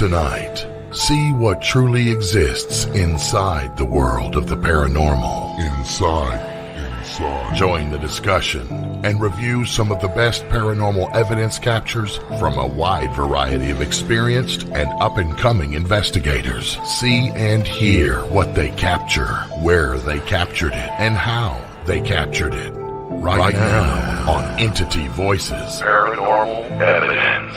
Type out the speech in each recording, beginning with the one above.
Tonight, see what truly exists inside the world of the paranormal. Inside. Join the discussion and review some of the best paranormal evidence captures from a wide variety of experienced and up-and-coming investigators. See and hear what they capture, where they captured it, and how they captured it. Right now on Entity Voices Paranormal Evidence.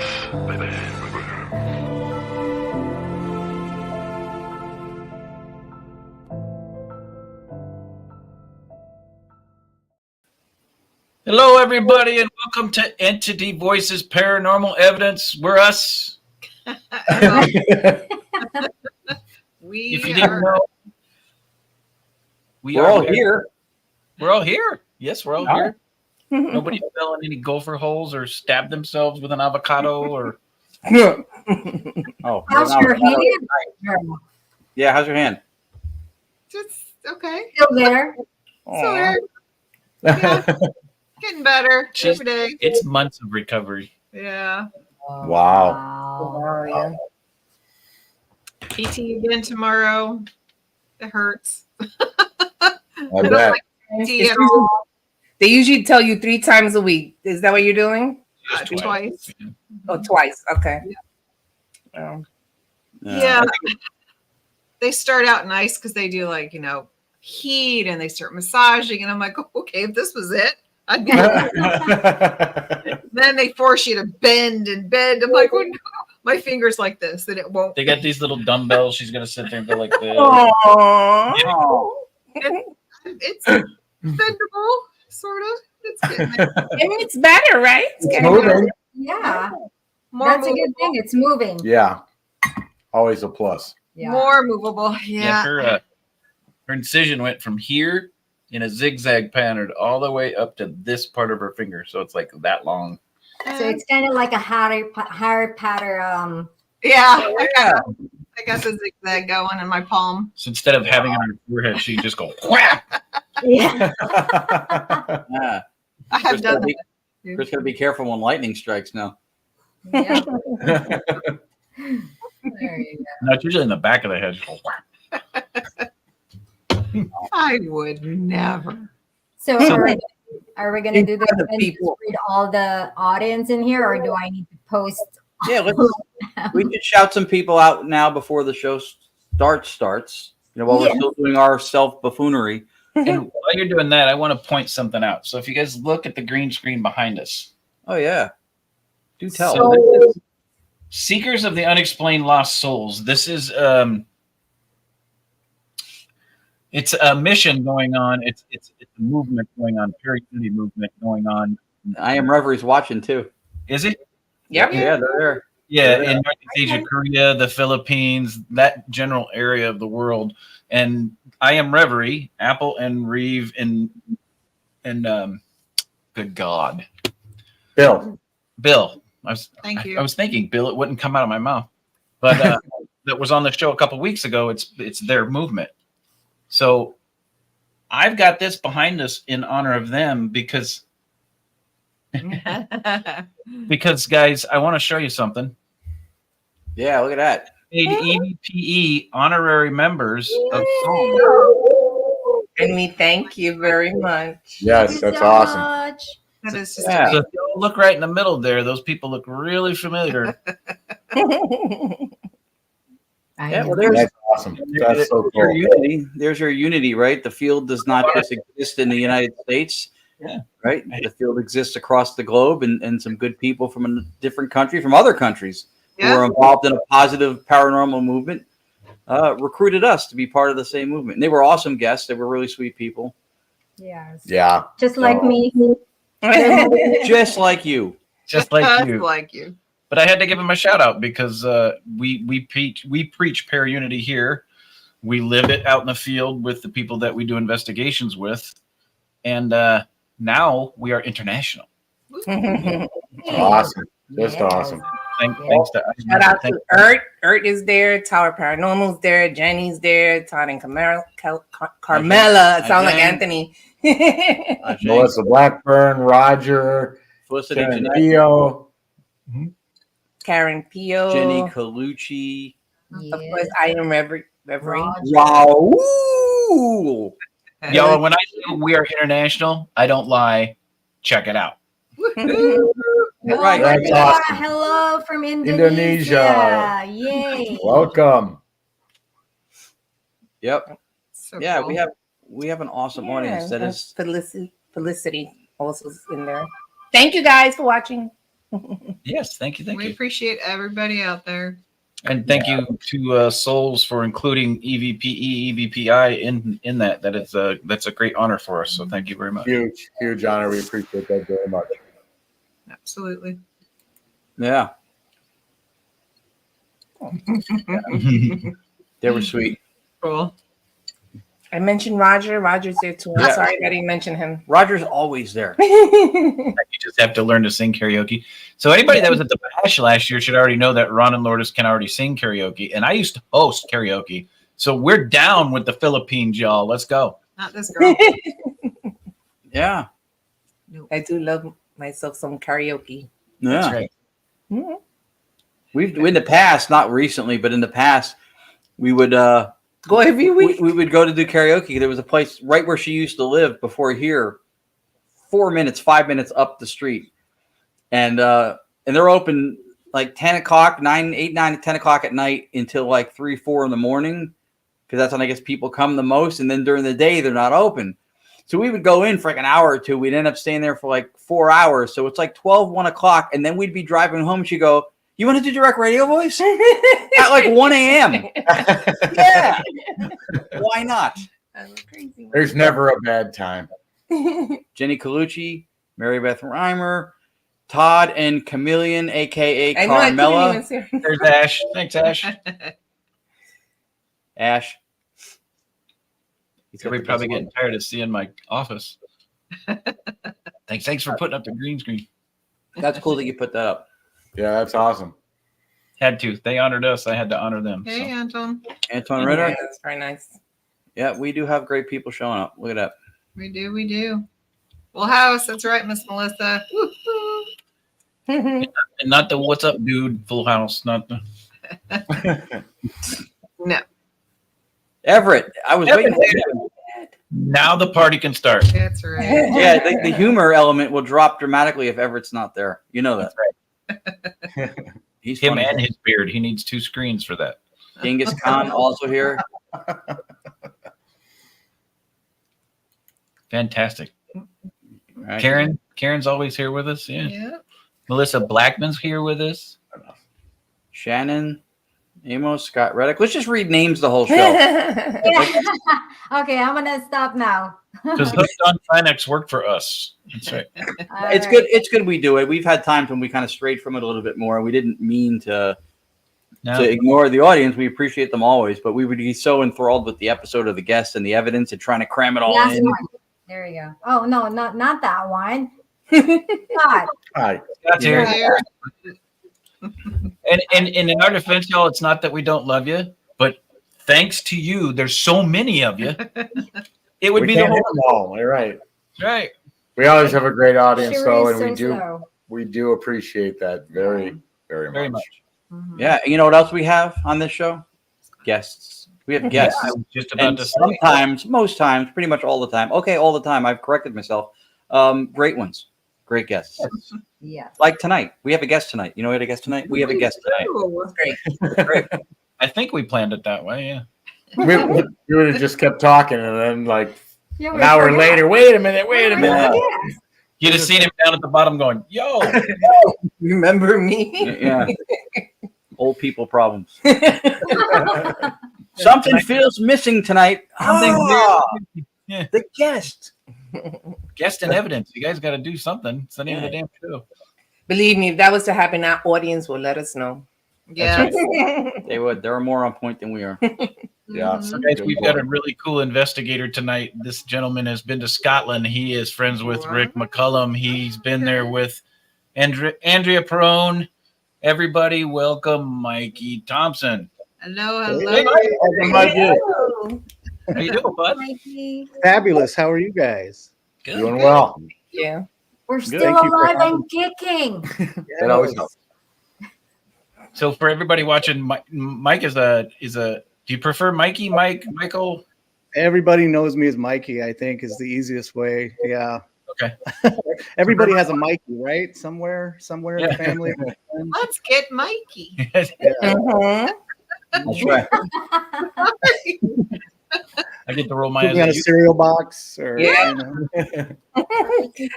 Hello, everybody, and welcome to Entity Voices Paranormal Evidence. We're us. If you didn't know, we're all here. We're all here. Yes, we're all here. Nobody fell in any gopher holes or stabbed themselves with an avocado or. How's your hand? Yeah, how's your hand? Just okay. Still there. Still there. Yeah. Getting better every day. It's months of recovery. Yeah. Wow. PT again tomorrow. It hurts. I bet. They usually tell you 3 times a week. Is that what you're doing? Twice. Oh, twice. Okay. Yeah. They start out nice because they do heat and they start massaging, and I'm like, okay, if this was it, I'd be. Then they force you to bend and bend. I'm like, oh, no. My fingers like this, then it won't. They got these little dumbbells. She's gonna sit there and go like this. It's bendable, sort of. It's getting there. I mean, it's better, right? It's moving. Yeah. That's a good thing. It's moving. Yeah. Always a plus. Yeah. More movable. Yeah. Her incision went from here in a zigzag pattern all the way up to this part of her finger. So it's like that long. So it's kind of like a Harry Potter. Yeah. I got the zigzag going in my palm. So instead of having it on her forehead, she just go whap. Yeah. Yeah. I have done that. Chris, gotta be careful when lightning strikes now. Yeah. There you go. No, it's usually in the back of the head. Just go whap. I would never. So are we going to do this and just read all the audience in here, or do I need to post? Yeah, we could shout some people out now before the show starts. While we're still doing our self-buffoonery. And while you're doing that, I want to point something out. So if you guys look at the green screen behind us. Oh, yeah. Do tell. So this is Seekers of the Unexplained Lost Souls. This is it's a mission going on. It's a movement going on, Paraunity movement going on. I Am Reveries watching too. Is it? Yep. Yeah, they're there. Yeah, in Northeast Asia, Korea, the Philippines, that general area of the world. And I Am Reverie, Apple and Reeve and good God. Bill. Thank you. I was thinking, Bill, it wouldn't come out of my mouth. But that was on the show a couple weeks ago. It's their movement. So I've got this behind us in honor of them because guys, I want to show you something. Yeah, look at that. Made EVPE honorary members of Psalm. And we thank you very much. Yes, that's awesome. That is just So if you look right in the middle there, those people look really familiar. Yeah, well, that's awesome. That's so cool. Unity. There's your unity, right? The field does not just exist in the United States. Yeah. Right? The field exists across the globe, and some good people from a different country, from other countries who are involved in a positive paranormal movement, recruited us to be part of the same movement. And they were awesome guests. They were really sweet people. Yes. Yeah. Just like me. Just like you. Just like you. like you. But I had to give him a shout out because we preach Paraunity here. We live it out in the field with the people that we do investigations with. And now we are international. Awesome. Just awesome. Thanks to shout out to Ert. Ert is there. Tower Paranormal's there. Jenny's there. Todd and Carmela. It sounds like Anthony. Melissa Blackburn, Roger, Felicity Theo. Karen Pio, Jenny Colucci. of course, I am Reverie. Wow. Ooh. Y'all, when I say we are international, I don't lie. Check it out. Right. That's awesome. Hello from Indonesia. Yay. Welcome. Yep. So Yeah, cool. we have an awesome audience that is Felicity also in there. Thank you guys for watching. Yes, thank you, thank We you. appreciate everybody out there. And thank you to Souls for including EVPE, EVPI in that. That's a great honor for us. So thank you very much. Huge honor. We appreciate that very much. Absolutely. Yeah. They were sweet. Cool. I mentioned Roger. Roger's there too. I'm Yeah. sorry I didn't mention him. Roger's always there. You just have to learn to sing karaoke. So anybody that was at the Bash last year should already know that Ron and Lourdes can already sing karaoke. And I used to host karaoke. So we're down with the Philippines, y'all. Let's go. Not this girl. Yeah. I do love myself some karaoke. That's Yeah. right. Mhm. We've in the past, not recently, but in the past, we would Go every week. we would go to do karaoke. There was a place right where she used to live before here, 5 minutes up the street. And they're open like 10 o'clock, 8, 9, 10 o'clock at night until like 3, 4 in the morning. Because that's when I guess people come the most. And then during the day, they're not open. So we would go in for like an hour or two. We'd end up staying there for like 4 hours. So it's like 12, 1 o'clock. And then we'd be driving home. She'd go, "You want to do direct radio voice?" At like 1 a.m. Yeah. Why not? I look crazy. There's never a bad time. Jenny Colucci, Mary Beth Reimer, Todd and Chameleon, a.k.a. I know I Carmela. couldn't even see. There's Ash. Thanks, Ash. Ash. He's got We're the probably best getting tired of seeing my office. Thanks for putting up the green screen. one. That's cool that you put that up. Yeah, that's awesome. Had to. They honored us. I had to honor them. Hey, So. Anton. Anton Yeah, Ritter. that's very nice. Yeah, we do have great people showing up. Look at that. We do. Full house. That's right, Miss Melissa. Woo-hoo. And not the what's up, dude, full house. Not the No, Everett. I was waiting for you. now the party can start. that's right. Yeah, the humor element will drop dramatically if Everett's not there. You know that. He's Him funny. and his beard. He needs 2 screens for that. Genghis Khan also here. Fantastic. Right. Karen's always here with us. Yeah. Yeah. Melissa Blackman's here with us. Shannon, Amos, Scott Reddick. Let's just read names the whole show. Okay, I'm gonna stop now. Because Hooked on Finex worked for us. That's right. It's good. It's good we do it. We've had times when we kind of strayed from it a little bit more. We didn't mean to Now, ignore the audience. We appreciate them always, but we would be so enthralled with the episode of the guests and the evidence and trying to cram it all Last in. one. There you go. Oh no, not that one. God. Hi. Scott's here. There. And in our defense, y'all, it's not that we don't love you, but thanks to you, there's so many of you. It would We be the can't hit whole them all. You're right. right. We always have a great audience, Sure though, is and so we do appreciate that very, very much. Very much. Mhm. Yeah, and you know what else we have on this show? Guests. We have guests. I was just about And to say. sometimes, most times, pretty much all the time. Okay, all the time. I've corrected myself. Great ones. Great guests. Yeah. Like tonight. We have a guest tonight. You know we had a guest tonight? We have a guest tonight. Ooh. Great. I think we planned it that way. Yeah. We would have just kept talking, and then, like, Yeah, an hour later, wait a minute. Yeah. You'd have seen him down at the bottom going, yo. Remember me? Yeah. Old people problems. Something feels missing tonight. Yeah. The guest. Guest in evidence. You guys got to do something. It's the name of the damn show. Believe me, if that was to happen, our audience will let us know. Yeah. They would. They're more on point than we are. Yeah. Mhm. Guys, we've got a really cool investigator tonight. This gentleman has been to Scotland. He is friends with Rick McCullum. He's been there with Andrea Perron. Everybody, welcome Mikey Thompson. Hello. How you doing, bud? Mikey. Fabulous. How are you guys? Good. Doing well. Yeah. We're still Thank you for alive and kicking. That always helps. So for everybody watching, Mike is a. Do you prefer Mikey, Michael? Everybody knows me as Mikey. I think is the easiest way. Yeah. Okay. Everybody has a Mikey, right? Somewhere in the family. Let's get Mikey. Mhm. That's right. I get to roll my Put me on a eyes. cereal box, or Yeah. you know.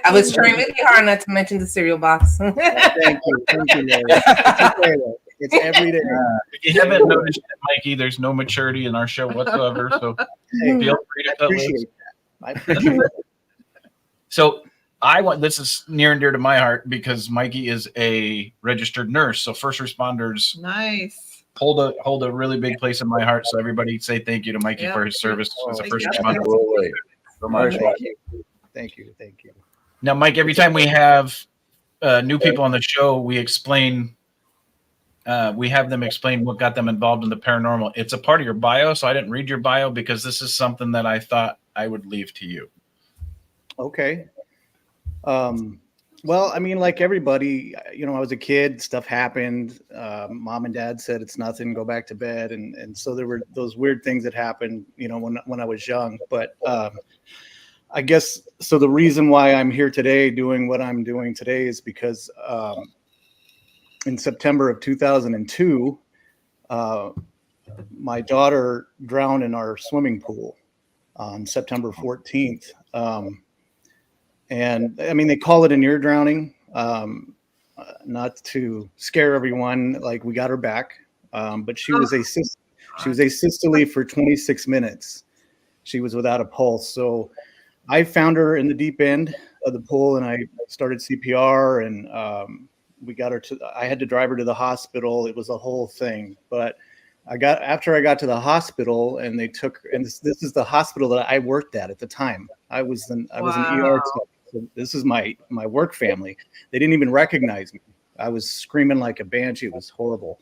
I was trying really hard not to mention the cereal box. Thank you, Larry. It's okay, though. It's every day. If you haven't noticed it, Mikey, there's no maturity in our show whatsoever. So feel free to I cut loose. appreciate that. I appreciate it. So this is near and dear to my heart because Mikey is a registered nurse. So first responders Nice. hold a really big place in my heart. So everybody say thank you to Mikey for his service as a first responder. Absolutely. So much. Thank you. Now, Mike, every time we have new people on the show, we have them explain what got them involved in the paranormal. It's a part of your bio, so I didn't read your bio because this is something that I thought I would leave to you. Okay. Well, I mean, like everybody, I was a kid, stuff happened. Mom and dad said it's nothing, go back to bed. And so there were those weird things that happened, when I was young. But I guess, so the reason why I'm here today doing what I'm doing today is because in September of 2002, my daughter drowned in our swimming pool on September 14th. And I mean, they call it an ear drowning, not to scare everyone. Like, we got her back, but she was asystole for 26 minutes. She was without a pulse. So I found her in the deep end of the pool, and I started CPR, and we got her I had to drive her to the hospital. It was a whole thing, but after I got to the hospital, and this is the hospital that I worked at the time. I was an ER tech. So this is my work family. They didn't even recognize me. I was screaming like a banshee. It was horrible.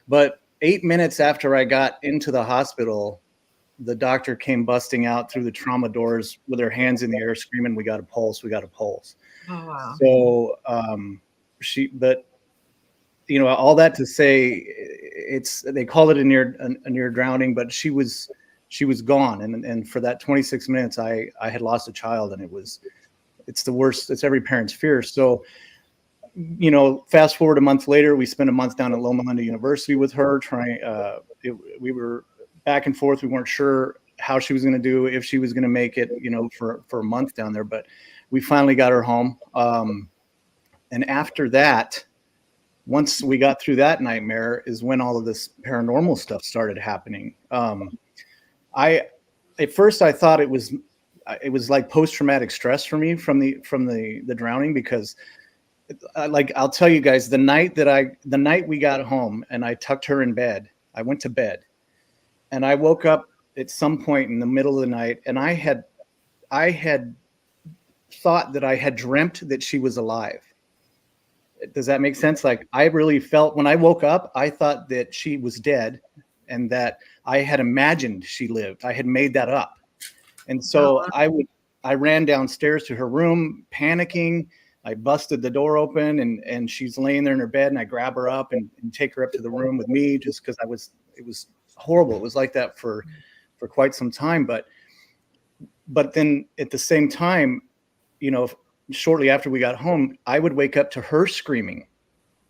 But 8 minutes after I got into the hospital, the doctor came busting out through the trauma doors with her hands in the air, screaming, "We got a pulse, we got a pulse." Oh, wow. So all that to say, they call it a near drowning, but she was gone. And for that 26 minutes, I had lost a child, and it's the worst. It's every parent's fear. So, fast forward a month later, we spent a month down at Loma Linda University with her we were back and forth. We weren't sure how she was going to do, if she was going to make it, for a month down there, but we finally got her home. And after that, once we got through that nightmare is when all of this paranormal stuff started happening. At first I thought it was like post-traumatic stress for me from the drowning, because I'll tell you guys, the night we got home and I tucked her in bed, I went to bed, and I woke up at some point in the middle of the night, and I had thought that I had dreamt that she was alive. Does that make sense? Like, I really felt when I woke up, I thought that she was dead and that I had imagined she lived. I had made that up. And so I ran downstairs to her room, panicking. I busted the door open, and she's laying there in her bed, and I grab her up and take her up to the room with me, just because it was horrible. It was like that for quite some time. But then at the same time, shortly after we got home, I would wake up to her screaming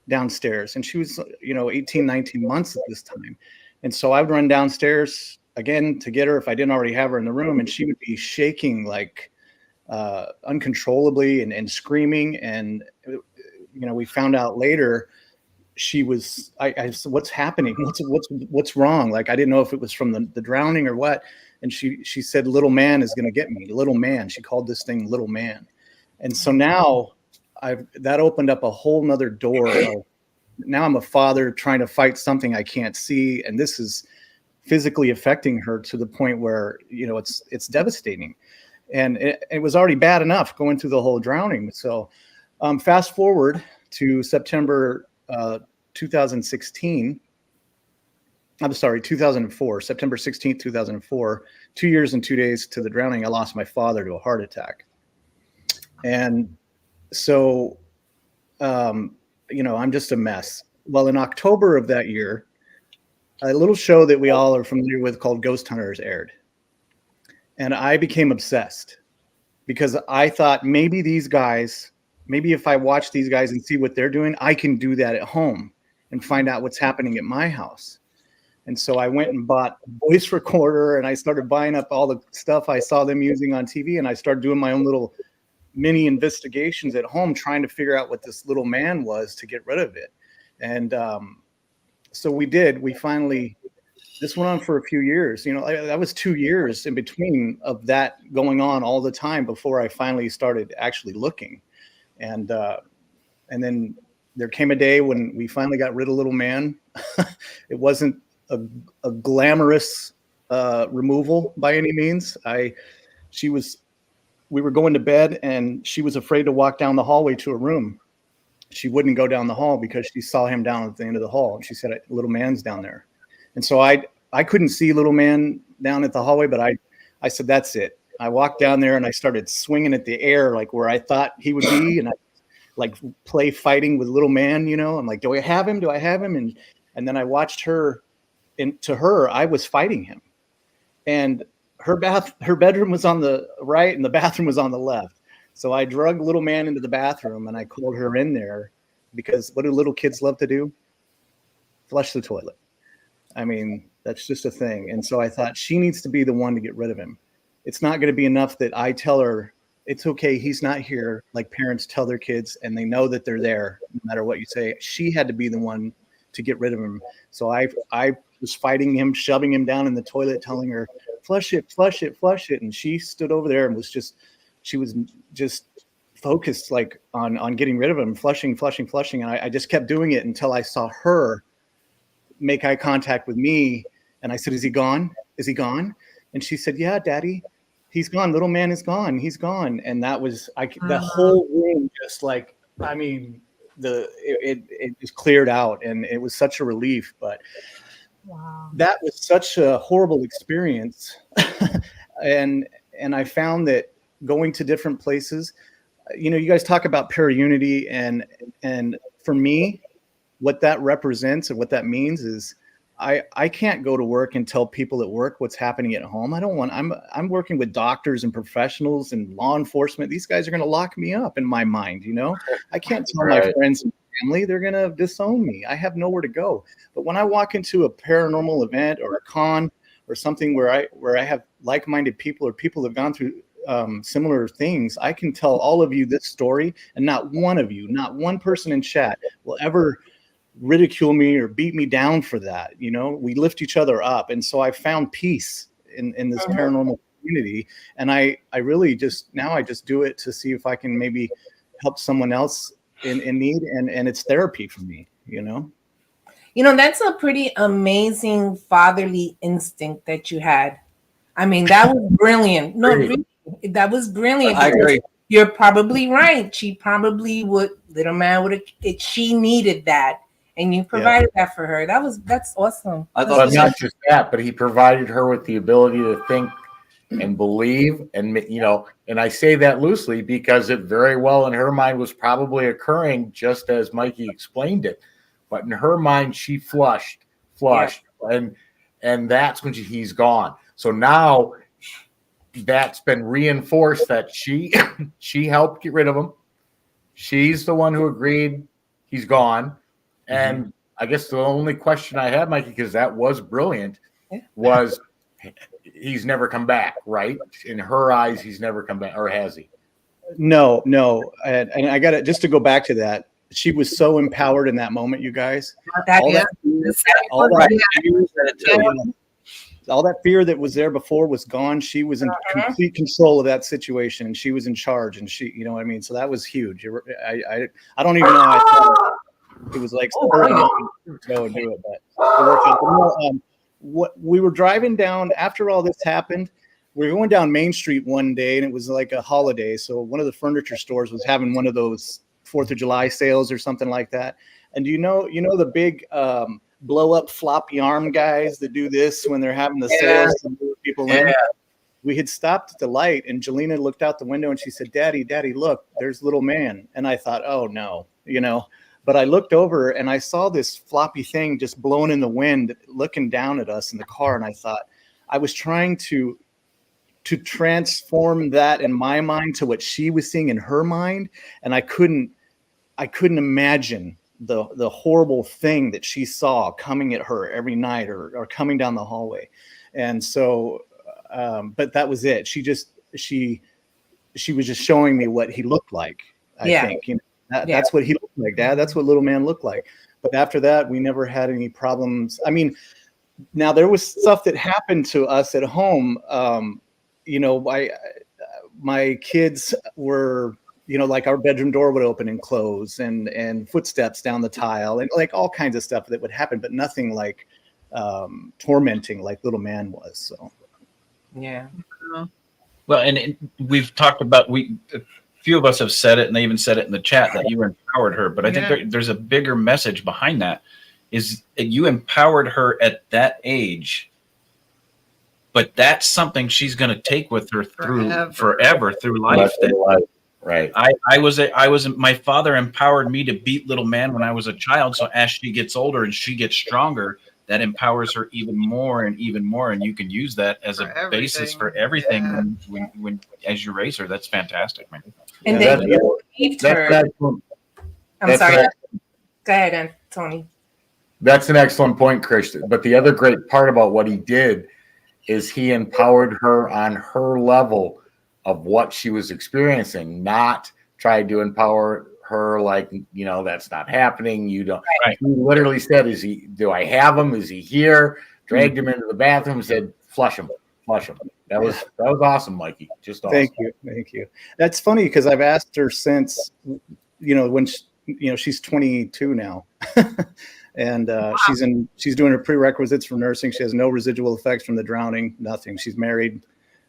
downstairs, and she was, 18, 19 months at this time. And so I would run downstairs again to get her if I didn't already have her in the room, and she would be shaking like uncontrollably and screaming. And, we found out later she was, I said, "What's happening? What's wrong?" Like, I didn't know if it was from the drowning or what. And she said, "Little man is going to get me. Little man." She called this thing Little Man. And so now that opened up a whole nother door. Now I'm a father trying to fight something I can't see. And this is physically affecting her to the point where, it's devastating. And it was already bad enough going through the whole drowning. So fast forward to September 2016. I'm sorry, 2004, September 16th, 2004, 2 years and 2 days to the drowning. I lost my father to a heart attack. And so, I'm just a mess. Well, in October of that year, a little show that we all are familiar with called Ghost Hunters aired. And I became obsessed because I thought maybe if I watch these guys and see what they're doing, I can do that at home and find out what's happening at my house. And so I went and bought a voice recorder and I started buying up all the stuff I saw them using on TV. And I started doing my own little mini investigations at home, trying to figure out what this little man was to get rid of it. And so we did. This went on for a few years. That was 2 years in between of that going on all the time before I finally started actually looking. And then there came a day when we finally got rid of little man. It wasn't a glamorous removal by any means. We were going to bed and she was afraid to walk down the hallway to her room. She wouldn't go down the hall because she saw him down at the end of the hall. And she said, little man's down there. And so I couldn't see little man down at the hallway, but I said, that's it. I walked down there and I started swinging at the air, like where I thought he would be. And I like play fighting with little man, I'm like, do I have him? Do I have him? And then I watched her, and to her, I was fighting him. And her bedroom was on the right and the bathroom was on the left. So I drug little man into the bathroom and I called her in there because what do little kids love to do? Flush the toilet. I mean, that's just a thing. And so I thought she needs to be the one to get rid of him. It's not going to be enough that I tell her it's okay, he's not here, like parents tell their kids and they know that they're there no matter what you say. She had to be the one to get rid of him. So I was fighting him, shoving him down in the toilet, telling her, flush it, flush it, flush it. And she stood over there and was just focused like on getting rid of him, flushing. And I just kept doing it until I saw her make eye contact with me. And I said, is he gone? Is he gone? And she said, yeah, Daddy, he's gone. Little man is gone. He's gone. And that was, the whole room just like, I mean, it just cleared out and it was such a relief, but wow. That was such a horrible experience. And I found that going to different places, you guys talk about para-unity and for me, what that represents and what that means is I can't go to work and tell people at work what's happening at home. I'm working with doctors and professionals and law enforcement. These guys are going to lock me up in my mind. I can't tell my friends and family, they're going to disown me. I have nowhere to go. But when I walk into a paranormal event or a con or something where I have like-minded people or people that have gone through similar things, I can tell all of you this story and not one of you, not one person in chat will ever ridicule me or beat me down for that. We lift each other up. And so I found peace in this paranormal community. And I really just do it to see if I can maybe help someone else in need. And it's therapy for me, That's a pretty amazing fatherly instinct that you had. I mean, that was brilliant. No, really, that was brilliant. I agree. You're probably right. She probably little man would have, she needed that. And you provided that for her. That's awesome. But not just that, but he provided her with the ability to think and believe, and and I say that loosely because it very well in her mind was probably occurring just as Mikey explained it. But in her mind, she flushed, and that's when he's gone. So now that's been reinforced that she helped get rid of him. She's the one who agreed he's gone. And I guess the only question I had, Mikey, because that was brilliant, was he's never come back, right? In her eyes, he's never come back, or has he? No. And I got it. Just to go back to that, she was so empowered in that moment, you guys. All that fear that was there before was gone. She was in complete control of that situation, and she was in charge. And she, what I mean? So that was huge. I don't even know how I thought it was like go and do it, but it worked out. What we were driving down after all this happened, we were going down Main Street one day, and it was like a holiday. So one of the furniture stores was having one of those 4th of July sales or something like that. And you know the big blow up floppy arm guys that do this when they're having the sales to move people in. We had stopped at the light, and Jelena looked out the window and she said, Daddy, look, there's little man. And I thought, oh no, But I looked over and I saw this floppy thing just blowing in the wind, looking down at us in the car. And I thought, I was trying to transform that in my mind to what she was seeing in her mind. And I couldn't imagine the horrible thing that she saw coming at her every night or coming down the hallway. And so, but that was it. She was just showing me what he looked like. I think, you know, that's what he looked like, Dad. That's what little man looked like. But after that, we never had any problems. I mean, now there was stuff that happened to us at home. You know, my kids were, you know, like our bedroom door would open and close and footsteps down the tile and like all kinds of stuff that would happen, but nothing like tormenting like little man was. So, yeah. Well, and we've talked about, a few of us have said it, and they even said it in the chat that you empowered her. But I think there's a bigger message behind that, is that you empowered her at that age. But that's something she's going to take with her forever through life. Right. My father empowered me to beat little man when I was a child. So as she gets older and she gets stronger, that empowers her even more. And you can use that as a basis for everything when as you raise her. That's fantastic, man. And then you believed her. I'm sorry. Go ahead, Tony. That's an excellent point, Christian. But the other great part about what he did is he empowered her on her level of what she was experiencing, not tried to empower her like, you know, that's not happening. You don't. Right. He literally said, do I have him? Is he here? Dragged him into the bathroom, said, flush him. That was awesome, Mikey. Just awesome. Thank you. That's funny because I've asked her since, you know, when she's 22 now. And she's doing her prerequisites for nursing. She has no residual effects from the drowning, nothing. She's married.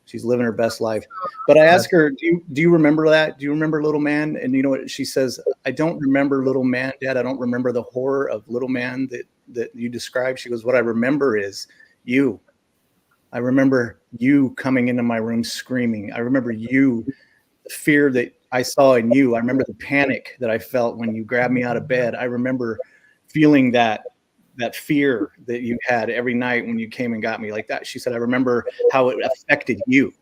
She's living her best life. But I asked her, do you remember that? Do you remember little man? And you know what she says? I don't remember little man, Dad. I don't remember the horror of little man that you described. She goes, what I remember is you. I remember you coming into my room screaming. I remember you, the fear that I saw in you. I remember the panic that I felt when you grabbed me out of bed. I remember feeling that fear that you had every night when you came and got me like that. She said, I remember how it affected you.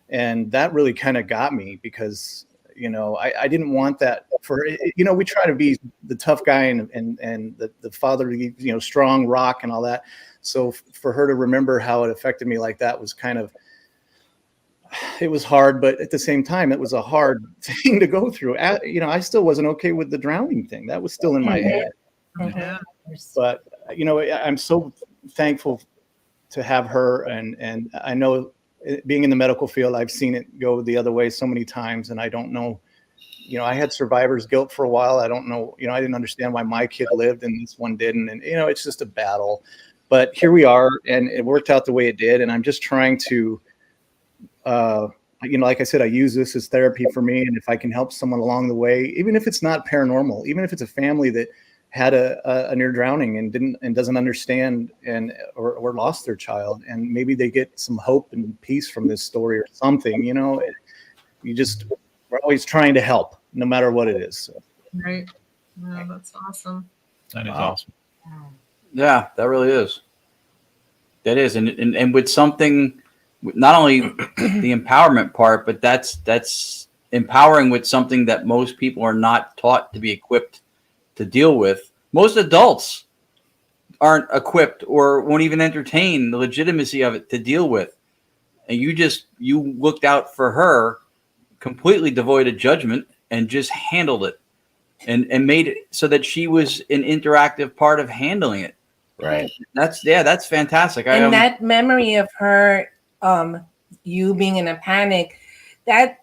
And that really kind of got me because, you know, I didn't want that for, you know, we try to be the tough guy and the father, you know, strong rock and all that. So for her to remember how it affected me like that was kind of, it was hard, but at the same time, it was a hard thing to go through. You know, I still wasn't okay with the drowning thing. That was still in my head. Yeah. But you know, I'm so thankful to have her, and I know being in the medical field, I've seen it go the other way so many times, and I don't know. You know, I had survivor's guilt for a while. I don't know. You know, I didn't understand why my kid lived and this one didn't, and you know, it's just a battle. But here we are, and it worked out the way it did. And I'm just trying to, you know, like I said, I use this as therapy for me, and if I can help someone along the way, even if it's not paranormal, even if it's a family that had a near drowning and doesn't understand or lost their child, and maybe they get some hope and peace from this story or something, you know, we're always trying to help no matter what it is. So. Right. No, that's awesome. That is awesome. Yeah, that really is. That is. And with something, not only the empowerment part, but that's empowering with something that most people are not taught to be equipped to deal with. Most adults aren't equipped or won't even entertain the legitimacy of it to deal with. And you looked out for her, completely devoid of judgment, and just handled it and made it so that she was an interactive part of handling it. Right. That's fantastic. And that memory of her, you being in a panic, that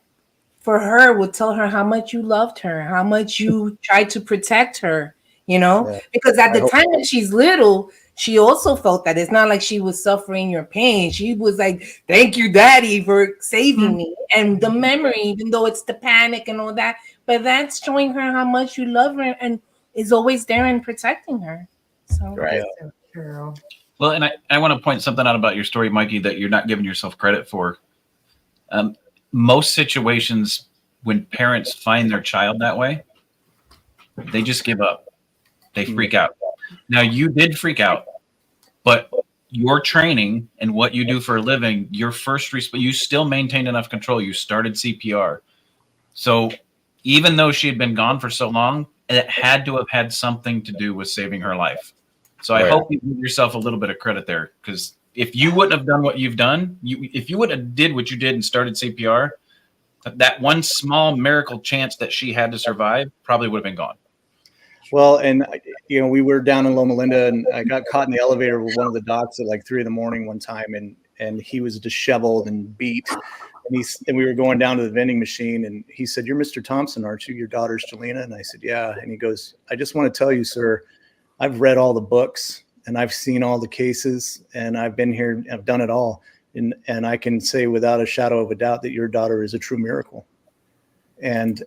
for her would tell her how much you loved her, how much you tried to protect her, you know, because at the time that she's little, she also felt that it's not like she was suffering your pain. She was like, thank you, Daddy, for saving me. And the memory, even though it's the panic and all that, but that's showing her how much you love her and is always there and protecting her. So right. So true. Well, and I want to point something out about your story, Mikey, that you're not giving yourself credit for. Most situations when parents find their child that way, they just give up. They freak out. Now, you did freak out, but your training and what you do for a living, your first response, you still maintained enough control. You started CPR. So even though she had been gone for so long, it had to have had something to do with saving her life. So I hope you give yourself a little bit of credit there, because if you wouldn't have done what you've done, if you wouldn't have did what you did and started CPR, that one small miracle chance that she had to survive probably would have been gone. Well, and we were down in Loma Linda, and I got caught in the elevator with one of the docs at like 3 a.m. one time, and he was disheveled and beat. And we were going down to the vending machine, and he said, "You're Mr. Thompson, aren't you? Your daughter's Jelena?" And I said, "Yeah." And he goes, "I just want to tell you, sir, I've read all the books and I've seen all the cases, and I've been here, I've done it all. And I can say without a shadow of a doubt that your daughter is a true miracle." And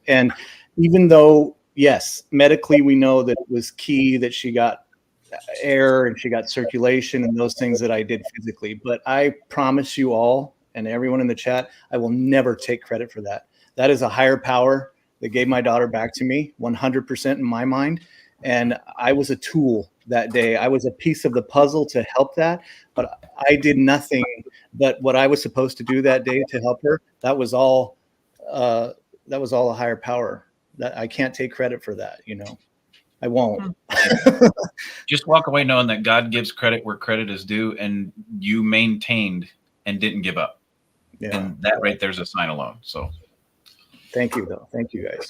even though, yes, medically we know that it was key that she got air and she got circulation and those things that I did physically, but I promise you all and everyone in the chat, I will never take credit for that. That is a higher power that gave my daughter back to me, 100% in my mind. And I was a tool that day. I was a piece of the puzzle to help that, but I did nothing but what I was supposed to do that day to help her. That was all a higher power. That I can't take credit for that, I won't. Just walk away knowing that God gives credit where credit is due, and you maintained and didn't give up. Yeah. And that right there's a sign alone. So thank you, though. Thank you, guys.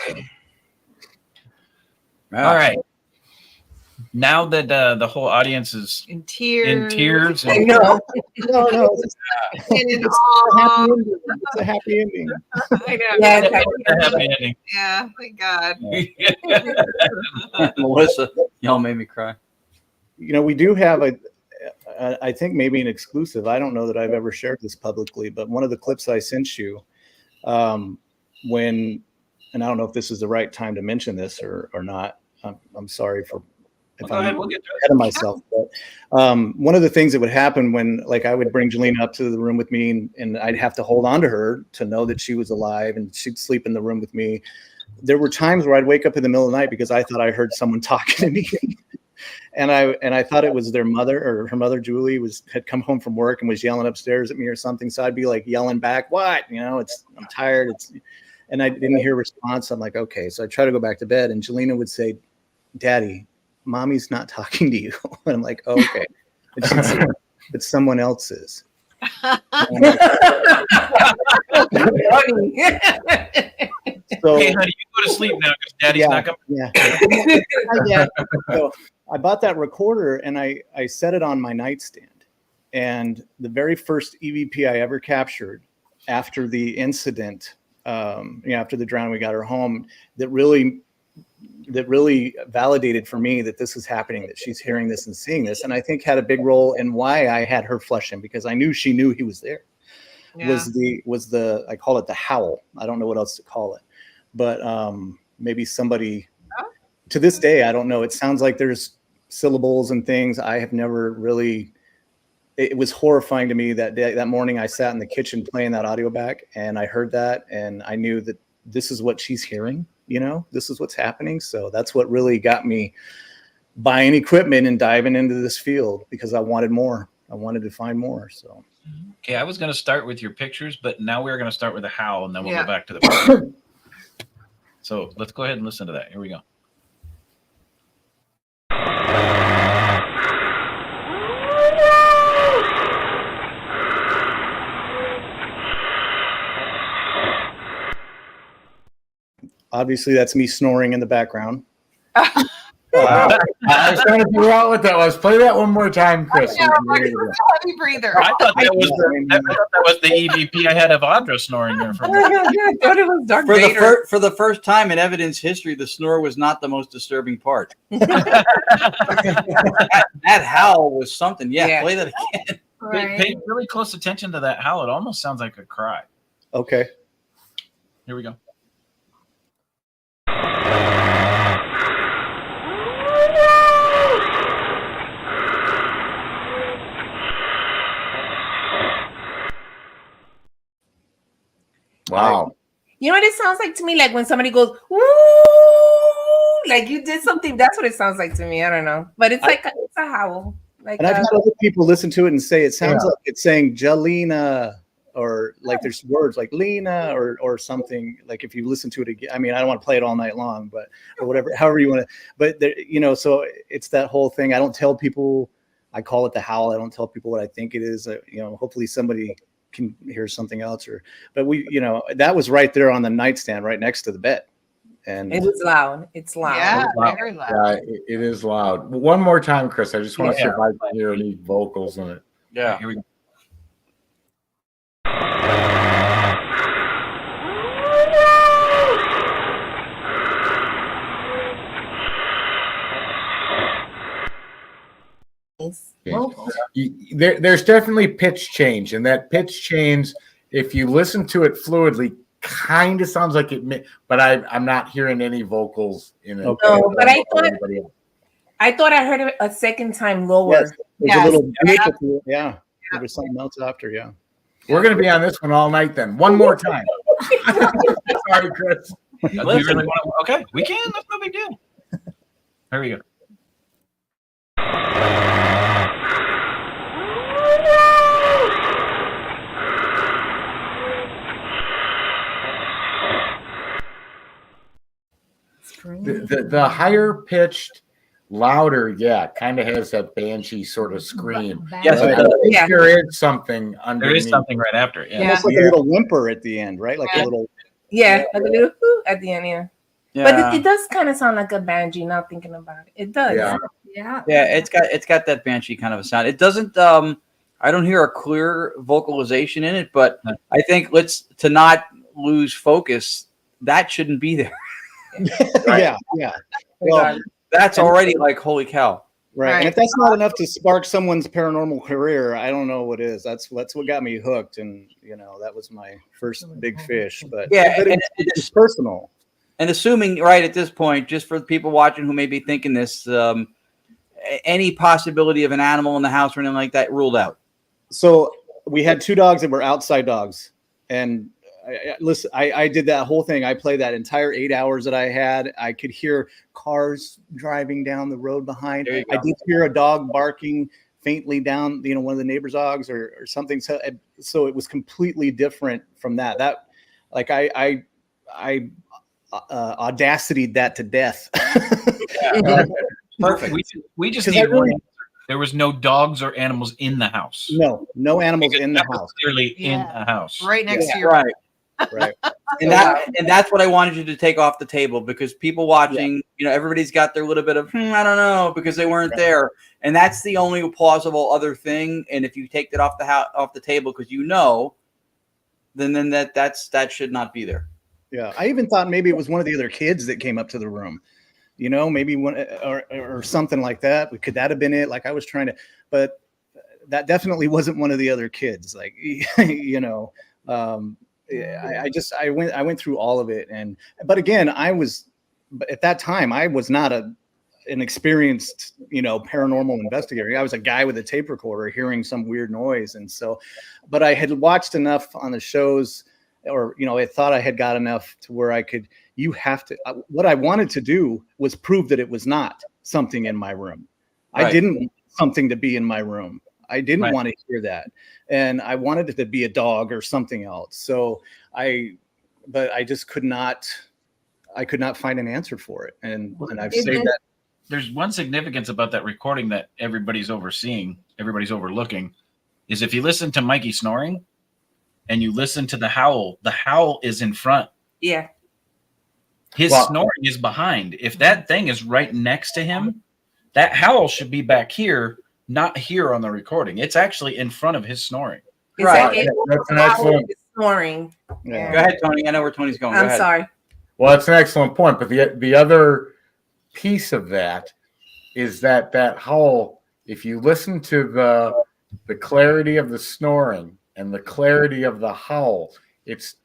All right. Now that the whole audience is in tears, and no, it's a happy ending. I know. Yeah, it's a happy ending. Yeah, thank God. Melissa, y'all made me cry. We do have I think maybe an exclusive. I don't know that I've ever shared this publicly, but one of the clips I sent you, and I don't know if this is the right time to mention this or not. I'm sorry if I'm we'll get ahead of myself. But one of the things that would happen when, like, I would bring Jelena up to the room with me, and I'd have to hold on to her to know that she was alive, and she'd sleep in the room with me. There were times where I'd wake up in the middle of the night because I thought I heard someone talking to me, and I thought it was their mother, or her mother Julie had come home from work and was yelling upstairs at me or something. So I'd be like yelling back, "What? I'm tired." And I didn't hear a response. I'm like, okay. So I try to go back to bed, and Jelena would say, "Daddy, Mommy's not talking to you." And I'm like, oh, okay. But someone else is. So, hey, honey, you go to sleep now because Daddy's not coming. Yeah. So I bought that recorder, and I set it on my nightstand. And the very first EVP I ever captured after the incident, after the drowning, we got her home, that really validated for me that this is happening, that she's hearing this and seeing this, and I think had a big role in why I had her flush him, because I knew she knew he was there. Yeah. Was the I call it the howl. I don't know what else to call it, but maybe somebody to this day, I don't know. It sounds like there's syllables and things. I have never really. It was horrifying to me that day. That morning, I sat in the kitchen playing that audio back, and I heard that, and I knew that this is what she's hearing. This is what's happening. So that's what really got me buying equipment and diving into this field, because I wanted more. I wanted to find more. So, okay, I was going to start with your pictures, but now we're going to start with the howl, and then we'll go back to the picture. So let's go ahead and listen to that. Here we go. Obviously, that's me snoring in the background. Wow. I was trying to figure out what that was. Play that one more time, Chris. Heavy breather. I thought that was the EVP I had of Audra snoring there. I thought it was Darth Vader. For the first time in evidence history, the snore was not the most disturbing part. that howl was something. Yeah, play that again. Right. Pay really close attention to that howl. It almost sounds like a cry. Okay. Here we go. Wow. You know what it sounds like to me? Like when somebody goes, woo, Like you did something. That's what it sounds like to me. I don't know, but it's like it's a howl. Like, and I've had other people listen to it and say it sounds like it's saying Jelena, or like there's words like Lena or something. Like if you listen to it again, I mean, I don't want to play it all night long, but or whatever, however you want to. But there, you know, so it's that whole thing. I don't tell people. I call it the howl. I don't tell people what I think it is. You know, hopefully somebody can hear something else. But we, you know, that was right there on the nightstand, right next to the bed. And it was loud. It's loud. Yeah, loud. very loud. Yeah, it is loud. One more time, Chris. I just want to see if I can hear any vocals in it. Yeah, here we go. There's definitely pitch change, and that pitch change, if you listen to it fluidly, kind of sounds like it, but I'm not hearing any vocals in it. Okay. No, but I thought I heard it a second time lower. Yes, there's a little yeah. There was something else after, yeah. We're gonna be on this one all night then. One more time. Sorry, Chris. Do you really want to? Okay, we can. That's no big deal. Here we go. The higher pitched, louder, kind of has that banshee sort of scream. Yes, there is something underneath. There is something right after it. Yeah. Almost like a little whimper at the end, right? Like a little. Yeah, like a little at the end. Yeah. But it does kind of sound like a banshee. Now thinking about it, it does. Yeah. It's got that banshee kind of a sound. It doesn't. I don't hear a clear vocalization in it, but I think to not lose focus, that shouldn't be there. Right? Yeah. Well, that's already like holy cow. Right. And if that's not enough to spark someone's paranormal career, I don't know what is. That's what got me hooked, and you know that was my first big fish. But it's personal. And assuming right at this point, just for the people watching who may be thinking this, any possibility of an animal in the house or anything like that ruled out. So we had 2 dogs that were outside dogs, and I did that whole thing. I played that entire 8 hours that I had. I could hear cars driving down the road behind. I did hear a dog barking faintly down, one of the neighbor's dogs or something. So it was completely different from that. That, like, I audacity'd that to death. Perfect. We just need one. There was no dogs or animals in the house. No animals in the house. Clearly in the house. Right next to your right. And that's what I wanted you to take off the table, because people watching, everybody's got their little bit of I don't know, because they weren't there, and that's the only plausible other thing. And if you take that off the table because then that should not be there. Yeah, I even thought maybe it was one of the other kids that came up to the room. Maybe one or something like that. Could that have been it? Like I was trying to, but that definitely wasn't one of the other kids. Like, I went through all of it. But again, at that time, I was not an experienced, paranormal investigator. I was a guy with a tape recorder hearing some weird noise. And so, but I had watched enough on the shows, or, I thought I had got enough to where I could, what I wanted to do was prove that it was not something in my room. Right. I didn't want something to be in my room. I didn't want to hear that. And I wanted it to be a dog or something else. So but I just could not find an answer for it. And I've saved that. There's one significance about that recording that everybody's overlooking, is if you listen to Mikey snoring and you listen to the howl is in front. Yeah. His snoring is behind. If that thing is right next to him, that howl should be back here, not here on the recording. It's actually in front of his snoring. Right. That's an excellent snoring. Yeah. Go ahead, Tony. I know where Tony's going. I'm sorry. Well, that's an excellent point. But the other piece of that is that howl, if you listen to the clarity of the snoring and the clarity of the howl,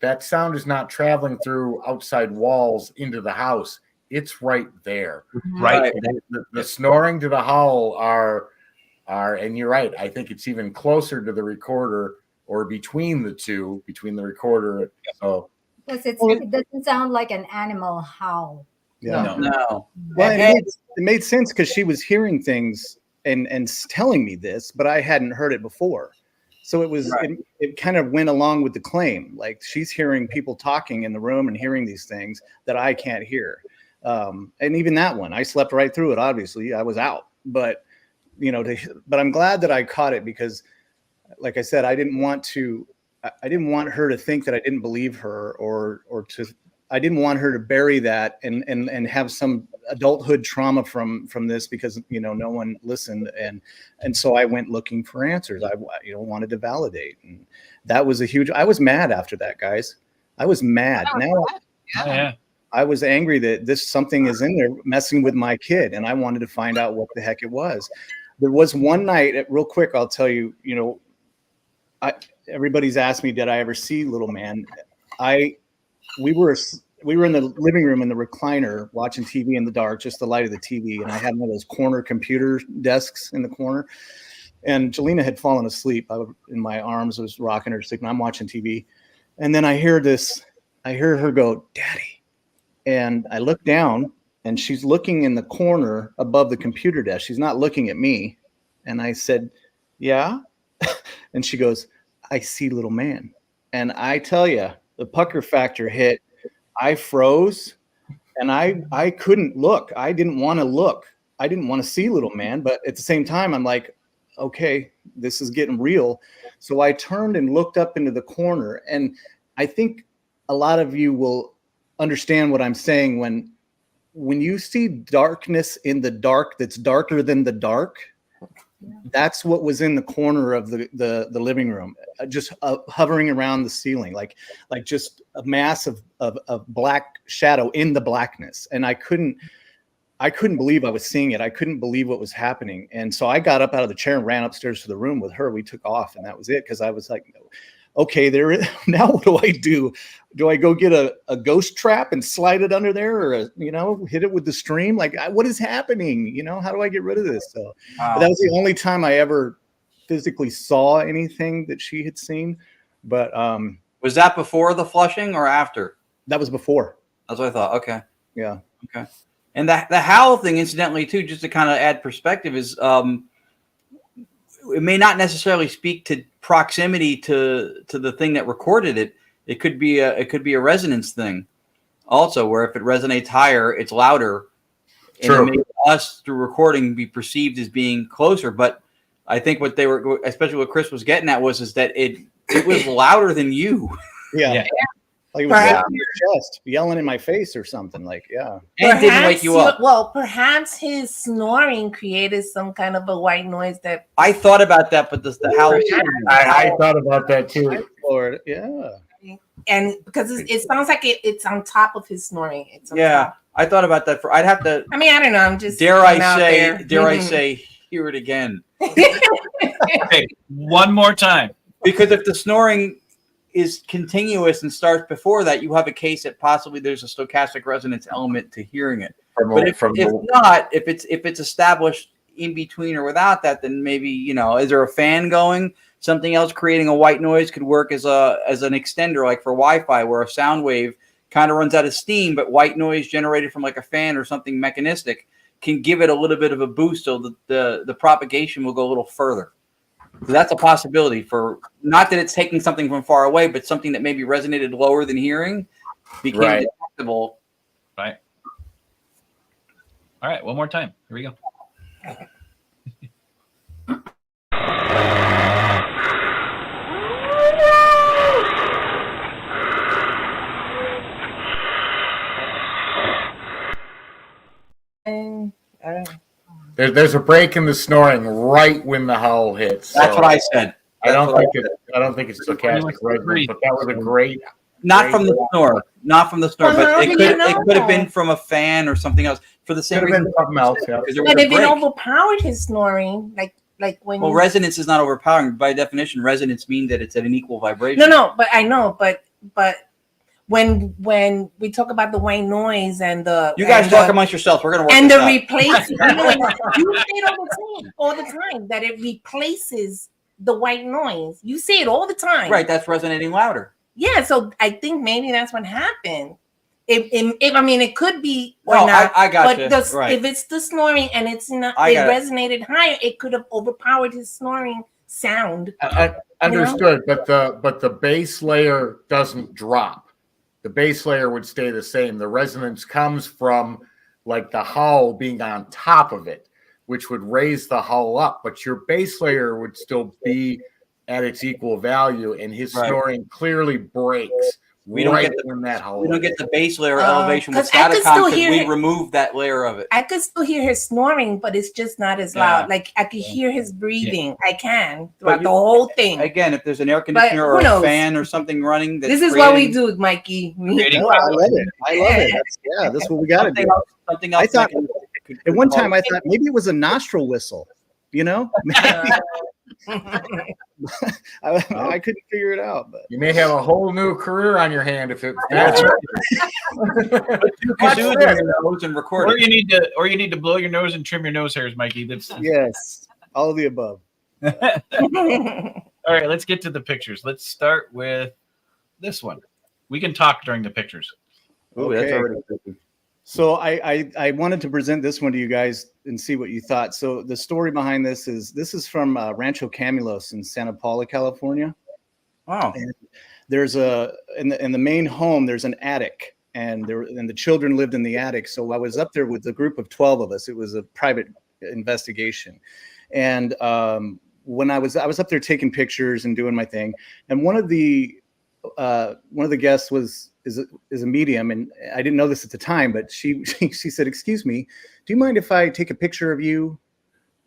that sound is not traveling through outside walls into the house. It's right there. Right. The snoring to the howl are, and you're right. I think it's even closer to the recorder, or between the two, between the recorder. So because it doesn't sound like an animal howl. Yeah. No. Well, it made sense because she was hearing things and telling me this, but I hadn't heard it before. So it was it kind of went along with the claim. Like she's hearing people talking in the room and hearing these things that I can't hear. And even that one, I slept right through it. Obviously, I was out, but but I'm glad that I caught it because, like I said, I didn't want her to think that I didn't believe her I didn't want her to bury that and have some adulthood trauma from this because no one listened and so I went looking for answers. I wanted to validate, and that was I was mad after that, guys. I was mad. I was angry that something is in there messing with my kid, and I wanted to find out what the heck it was. There was one night, real quick, I'll tell you. Everybody's asked me, did I ever see Little Man? We were in the living room in the recliner watching TV in the dark, just the light of the TV. And I had one of those corner computer desks in the corner. And Jelena had fallen asleep. In my arms, I was rocking her to sleep, and I'm watching TV. And then I hear her go, "Daddy." And I look down, and she's looking in the corner above the computer desk. She's not looking at me. And I said, "Yeah." And she goes, "I see Little Man." And I tell you, the pucker factor hit. I froze, and I couldn't look. I didn't want to look. I didn't want to see Little Man, but at the same time, I'm like, okay, this is getting real. So I turned and looked up into the corner, and I think a lot of you will understand what I'm saying when you see darkness in the dark that's darker than the dark. That's what was in the corner of the living room, just hovering around the ceiling, like just a mass of black shadow in the blackness. And I couldn't believe I was seeing it. I couldn't believe what was happening. And so I got up out of the chair and ran upstairs to the room with her. We took off, and that was it. Cause I was like, okay, now what do I do? Do I go get a ghost trap and slide it under there, or hit it with the stream? Like, what is happening? How do I get rid of this? So that was the only time I ever physically saw anything that she had seen. But was that before the flushing or after? That was before. That's what I thought. Okay. Yeah. Okay. And the howl thing, incidentally, too, just to kind of add perspective, is it may not necessarily speak to proximity to the thing that recorded it. It could be a resonance thing also, where if it resonates higher, it's louder. True. And it makes us through recording be perceived as being closer. But I think what they were, especially what Chris was getting at, was that it was louder than you. Yeah. Like it was in your chest, yelling in my face or something. Like, yeah. And it didn't wake you up. Well, perhaps his snoring created some kind of a white noise that. I thought about that, but the howl. I thought about that too. Lord, yeah. And because it sounds like it's on top of his snoring. It's on top. I thought about that. I'd have to. I mean, I don't know. I'm just. Dare I say, hear it again? Okay, one more time. Because if the snoring is continuous and starts before that, you have a case that possibly there's a stochastic resonance element to hearing it. But if it's established in between or without that, then maybe, is there a fan going? Something else creating a white noise could work as an extender, like for Wi-Fi, where a sound wave kind of runs out of steam, but white noise generated from like a fan or something mechanistic can give it a little bit of a boost, so the propagation will go a little further. So that's a possibility, for not that it's taking something from far away, but something that maybe resonated lower than hearing became detectable. Right. All right, one more time. Here we go. There's a break in the snoring right when the howl hits. That's what I said. I don't think it's stochastic resonance, but that was a great. Not from the snore, but it could have been from a fan or something else for the same reason. Something else, yeah. But if it overpowered his snoring, like when. Well, resonance is not overpowering. By definition, resonance means that it's at an equal vibration. No, but I know, but when we talk about the white noise and the you guys talk amongst yourselves. We're gonna work and this the out. replacement. You say it all the time that it replaces the white noise. You say it all the time. Right, that's resonating louder. Yeah, so I think maybe that's what happened. I mean, it could be or No, not. I got but you. Right. If it's the snoring and it's not, I it got it. resonated higher. It could have overpowered his snoring sound. Understood, but the base layer doesn't drop. The base layer would stay the same. The resonance comes from like the hull being on top of it, which would raise the hull up, but your base layer would still be at its equal value, and his snoring clearly breaks. We don't get the base layer elevation with 'cause I could Stratacom still because hear we it. removed that layer of it. I could still hear his snoring, but it's just not as loud. Like I could hear his breathing. I can throughout the whole thing. Again, if there's an air conditioner or a fan or something running, this is what we do, Mikey. No, I love it. I love it. That's what we got to do. Something else. I thought at one time I thought maybe it was a nostril whistle. You know, I couldn't figure it out. But you may have a whole new career on your hand if it's and record. Or you need to blow your nose and trim your nose hairs, Mikey. Yes, all of the above. All right, let's get to the pictures. Let's start with this one. We can talk during the pictures. Okay. So I wanted to present this one to you guys and see what you thought. So the story behind this is from Rancho Camulos in Santa Paula, California. Wow. And there's in the main home there's an attic, and the children lived in the attic. So I was up there with a group of 12 of us. It was a private investigation, and when I was up there taking pictures and doing my thing, and one of the guests is a medium, and I didn't know this at the time, but she said, "Excuse me, do you mind if I take a picture of you?"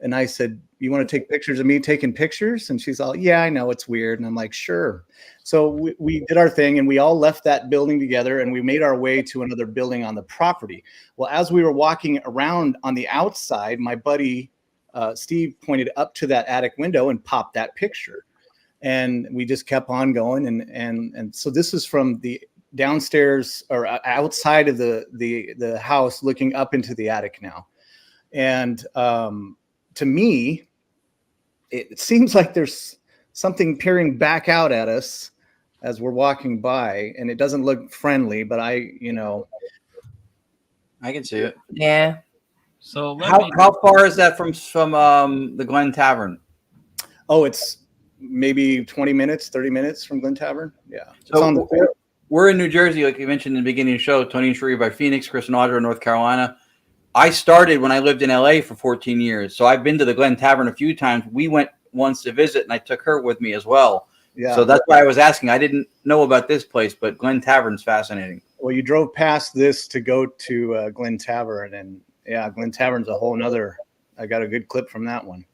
And I said, "You want to take pictures of me taking pictures?" And she's all, "Yeah, I know it's weird." And I'm like, "Sure." So we did our thing, and we all left that building together, and we made our way to another building on the property. Well, as we were walking around on the outside, my buddy Steve pointed up to that attic window and popped that picture, and we just kept on going. And so this is from the downstairs or outside of the house, looking up into the attic now. And to me, it seems like there's something peering back out at us as we're walking by, and it doesn't look friendly, but I can see it. Yeah. So how far is that from the Glen Tavern? Oh, it's maybe 20 minutes, 30 minutes from Glen Tavern. Yeah. So we're in New Jersey, like you mentioned in the beginning of the show. Tony and Sheree by Phoenix, Chris and Audra, North Carolina. I started when I lived in LA for 14 years. So I've been to the Glen Tavern a few times. We went once to visit, and I took her with me as well. Yeah. So that's why I was asking. I didn't know about this place, but Glen Tavern's fascinating. Well, you drove past this to go to Glen Tavern, and yeah, Glen Tavern's a whole nother. I got a good clip from that one.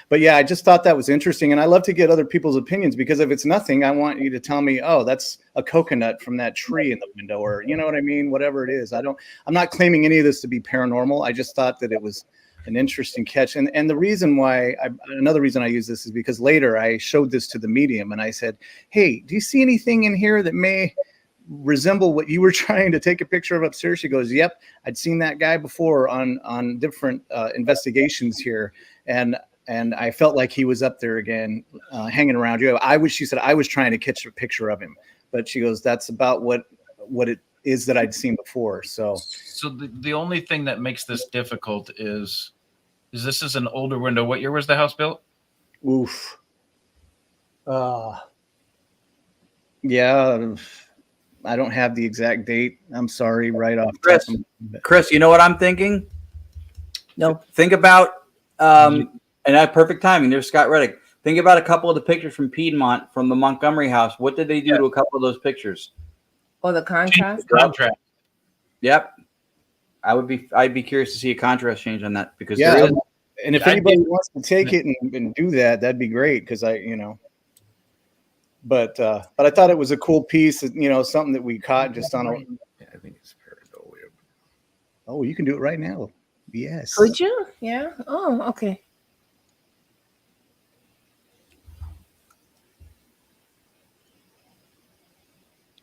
But yeah, I just thought that was interesting, and I love to get other people's opinions, because if it's nothing, I want you to tell me, oh, that's a coconut from that tree in the window, or you know what I mean, whatever it is. I'm not claiming any of this to be paranormal. I just thought that it was an interesting catch, and the reason why another reason I use this is because later I showed this to the medium, and I said, hey, do you see anything in here that may resemble what you were trying to take a picture of upstairs? She goes, yep, I'd seen that guy before on different investigations here, and I felt like he was up there again, hanging around you. She said, I was trying to catch a picture of him, but she goes, that's about what it is that I'd seen before. So the only thing that makes this difficult is this is an older window. What year was the house built? Oof. Yeah, I don't have the exact date. I'm sorry, right off. Chris, you know what I'm thinking? No. Think about and at perfect timing, there's Scott Reddick. Think about a couple of the pictures from Piedmont from the Montgomery house. What did they do to a couple of those pictures? Oh, the contrast? Yep. I'd be curious to see a contrast change on that, because and if anybody wants to take it and do that, that'd be great, because but I thought it was a cool piece, something that we caught just on a. I think it's pareidolia. Oh, you can do it right now. Yes. Could you? Yeah. Oh, okay.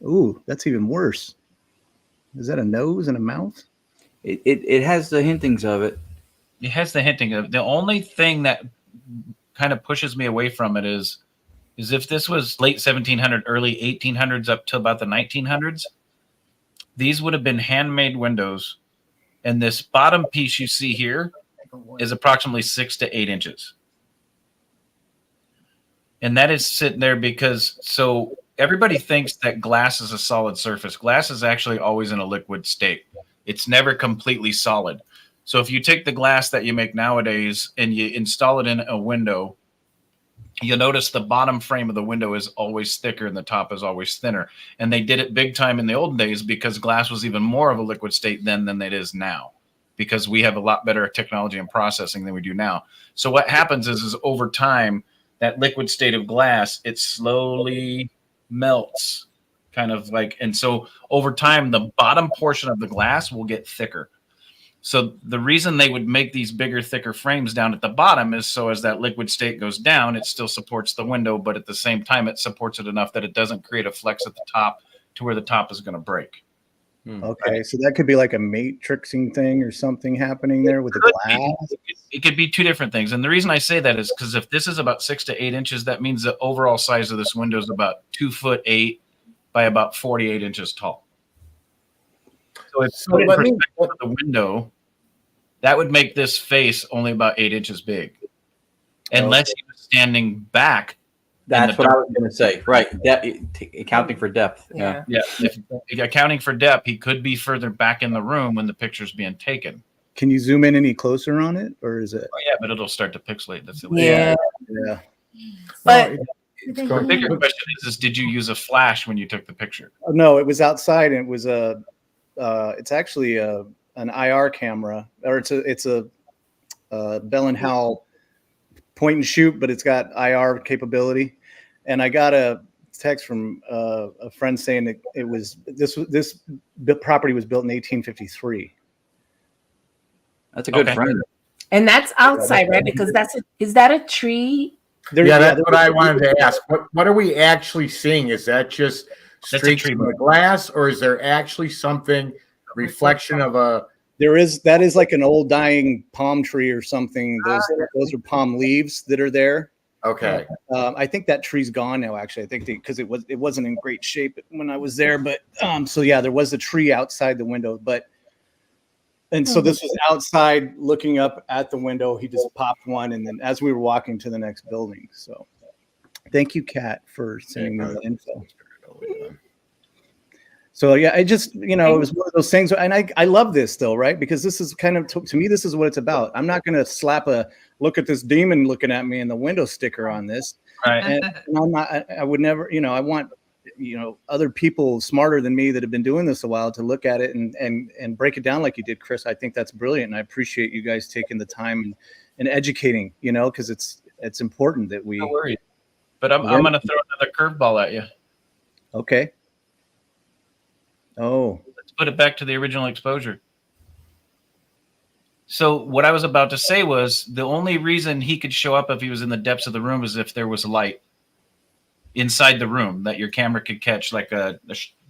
Ooh, that's even worse. Is that a nose and a mouth? It has the hintings of it. It has the hinting of it. The only thing that kind of pushes me away from it is if this was late 1700s, early 1800s up to about the 1900s, These would have been handmade windows, and this bottom piece you see here is approximately 6 to 8 inches. And that is sitting there because, so everybody thinks that glass is a solid surface. Glass is actually always in a liquid state. It's never completely solid. So if you take the glass that you make nowadays and you install it in a window, you'll notice the bottom frame of the window is always thicker and the top is always thinner. And they did it big time in the old days because glass was even more of a liquid state then than it is now, because we have a lot better technology and processing than we do now. So what happens is over time, that liquid state of glass, it slowly melts, kind of like, and so over time, the bottom portion of the glass will get thicker. So the reason they would make these bigger, thicker frames down at the bottom is so as that liquid state goes down, it still supports the window, but at the same time, it supports it enough that it doesn't create a flex at the top to where the top is going to break. Okay, so that could be like a matrixing thing or something happening there with the glass. It could be two different things. And the reason I say that is because if this is about 6 to 8 inches, that means the overall size of this window is about 2'8" by about 48 inches tall. So if you put it in perspective of the window, that would make this face only about 8 inches big. Unless he was standing back. That's what I was going to say. Right. Accounting for depth. Yeah. If accounting for depth, he could be further back in the room when the picture's being taken. Can you zoom in any closer on it, or is it? Oh, yeah, but it'll start to pixelate. That's Yeah. But the bigger question is did you use a flash when you took the picture? No, it was outside, and it was it's actually an IR camera, or it's a Bell and Howell point and shoot, but it's got IR capability. And I got a text from a friend saying that it was this property was built in 1853. That's a good friend. And that's outside, right? Because is that a tree? That's what I wanted to ask. What are we actually seeing? Is that just streaks in the glass, or is there actually something reflection of a? That is like an old dying palm tree or something. Those are palm leaves that are there. Okay. I think that tree's gone now. Actually, I think because it wasn't in great shape when I was there. But so yeah, there was a tree outside the window. And so this was outside looking up at the window. He just popped one, and then as we were walking to the next building. So thank you, Kat, for sending me the info. So yeah, it just, it was one of those things. And I love this though, right? Because this is kind of, to me, this is what it's about. I'm not going to slap a look at this demon looking at me in the window sticker on this. Right. And I'm not, I would never, I want, other people smarter than me that have been doing this a while to look at it and break it down like you did, Chris. I think that's brilliant. And I appreciate you guys taking the time and educating, because it's important that we. Don't worry. But I'm going to throw another curveball at you. Okay. Oh, let's put it back to the original exposure. So what I was about to say was the only reason he could show up if he was in the depths of the room is if there was light inside the room that your camera could catch, like the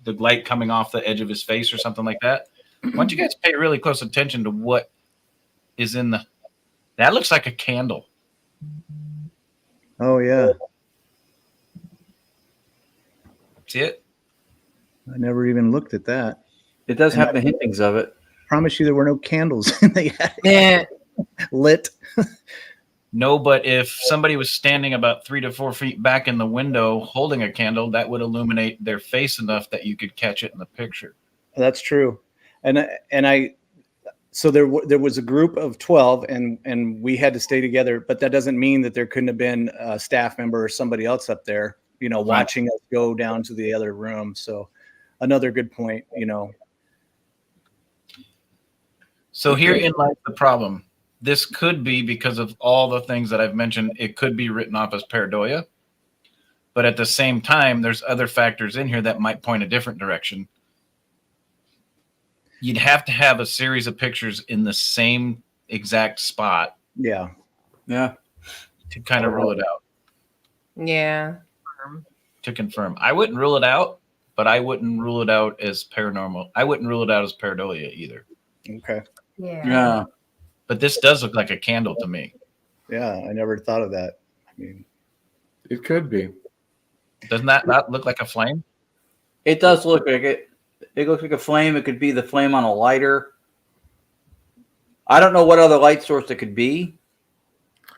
light coming off the edge of his face or something like that. Why don't you guys pay really close attention to what is in that looks like a candle. Oh yeah. See it? I never even looked at that. It does have the hintings of it. Promise you there were no candles in the attic. Lit. No, but if somebody was standing about 3 to 4 feet back in the window holding a candle, that would illuminate their face enough that you could catch it in the picture. That's true. So there was a group of 12 and we had to stay together, but that doesn't mean that there couldn't have been a staff member or somebody else up there, watching us go down to the other room. So another good point, So herein lies the problem. This could be because of all the things that I've mentioned. It could be written off as pareidoia, but at the same time, there's other factors in here that might point a different direction. You'd have to have a series of pictures in the same exact spot. Yeah. Yeah. To kind of rule it out. Yeah. To confirm. I wouldn't rule it out, but I wouldn't rule it out as paranormal. I wouldn't rule it out as pareidoia either. Okay. Yeah. But this does look like a candle to me. Yeah, I never thought of that. I mean, it could be. Doesn't that not look like a flame? It does look like it. It looks like a flame. It could be the flame on a lighter. I don't know what other light source it could be.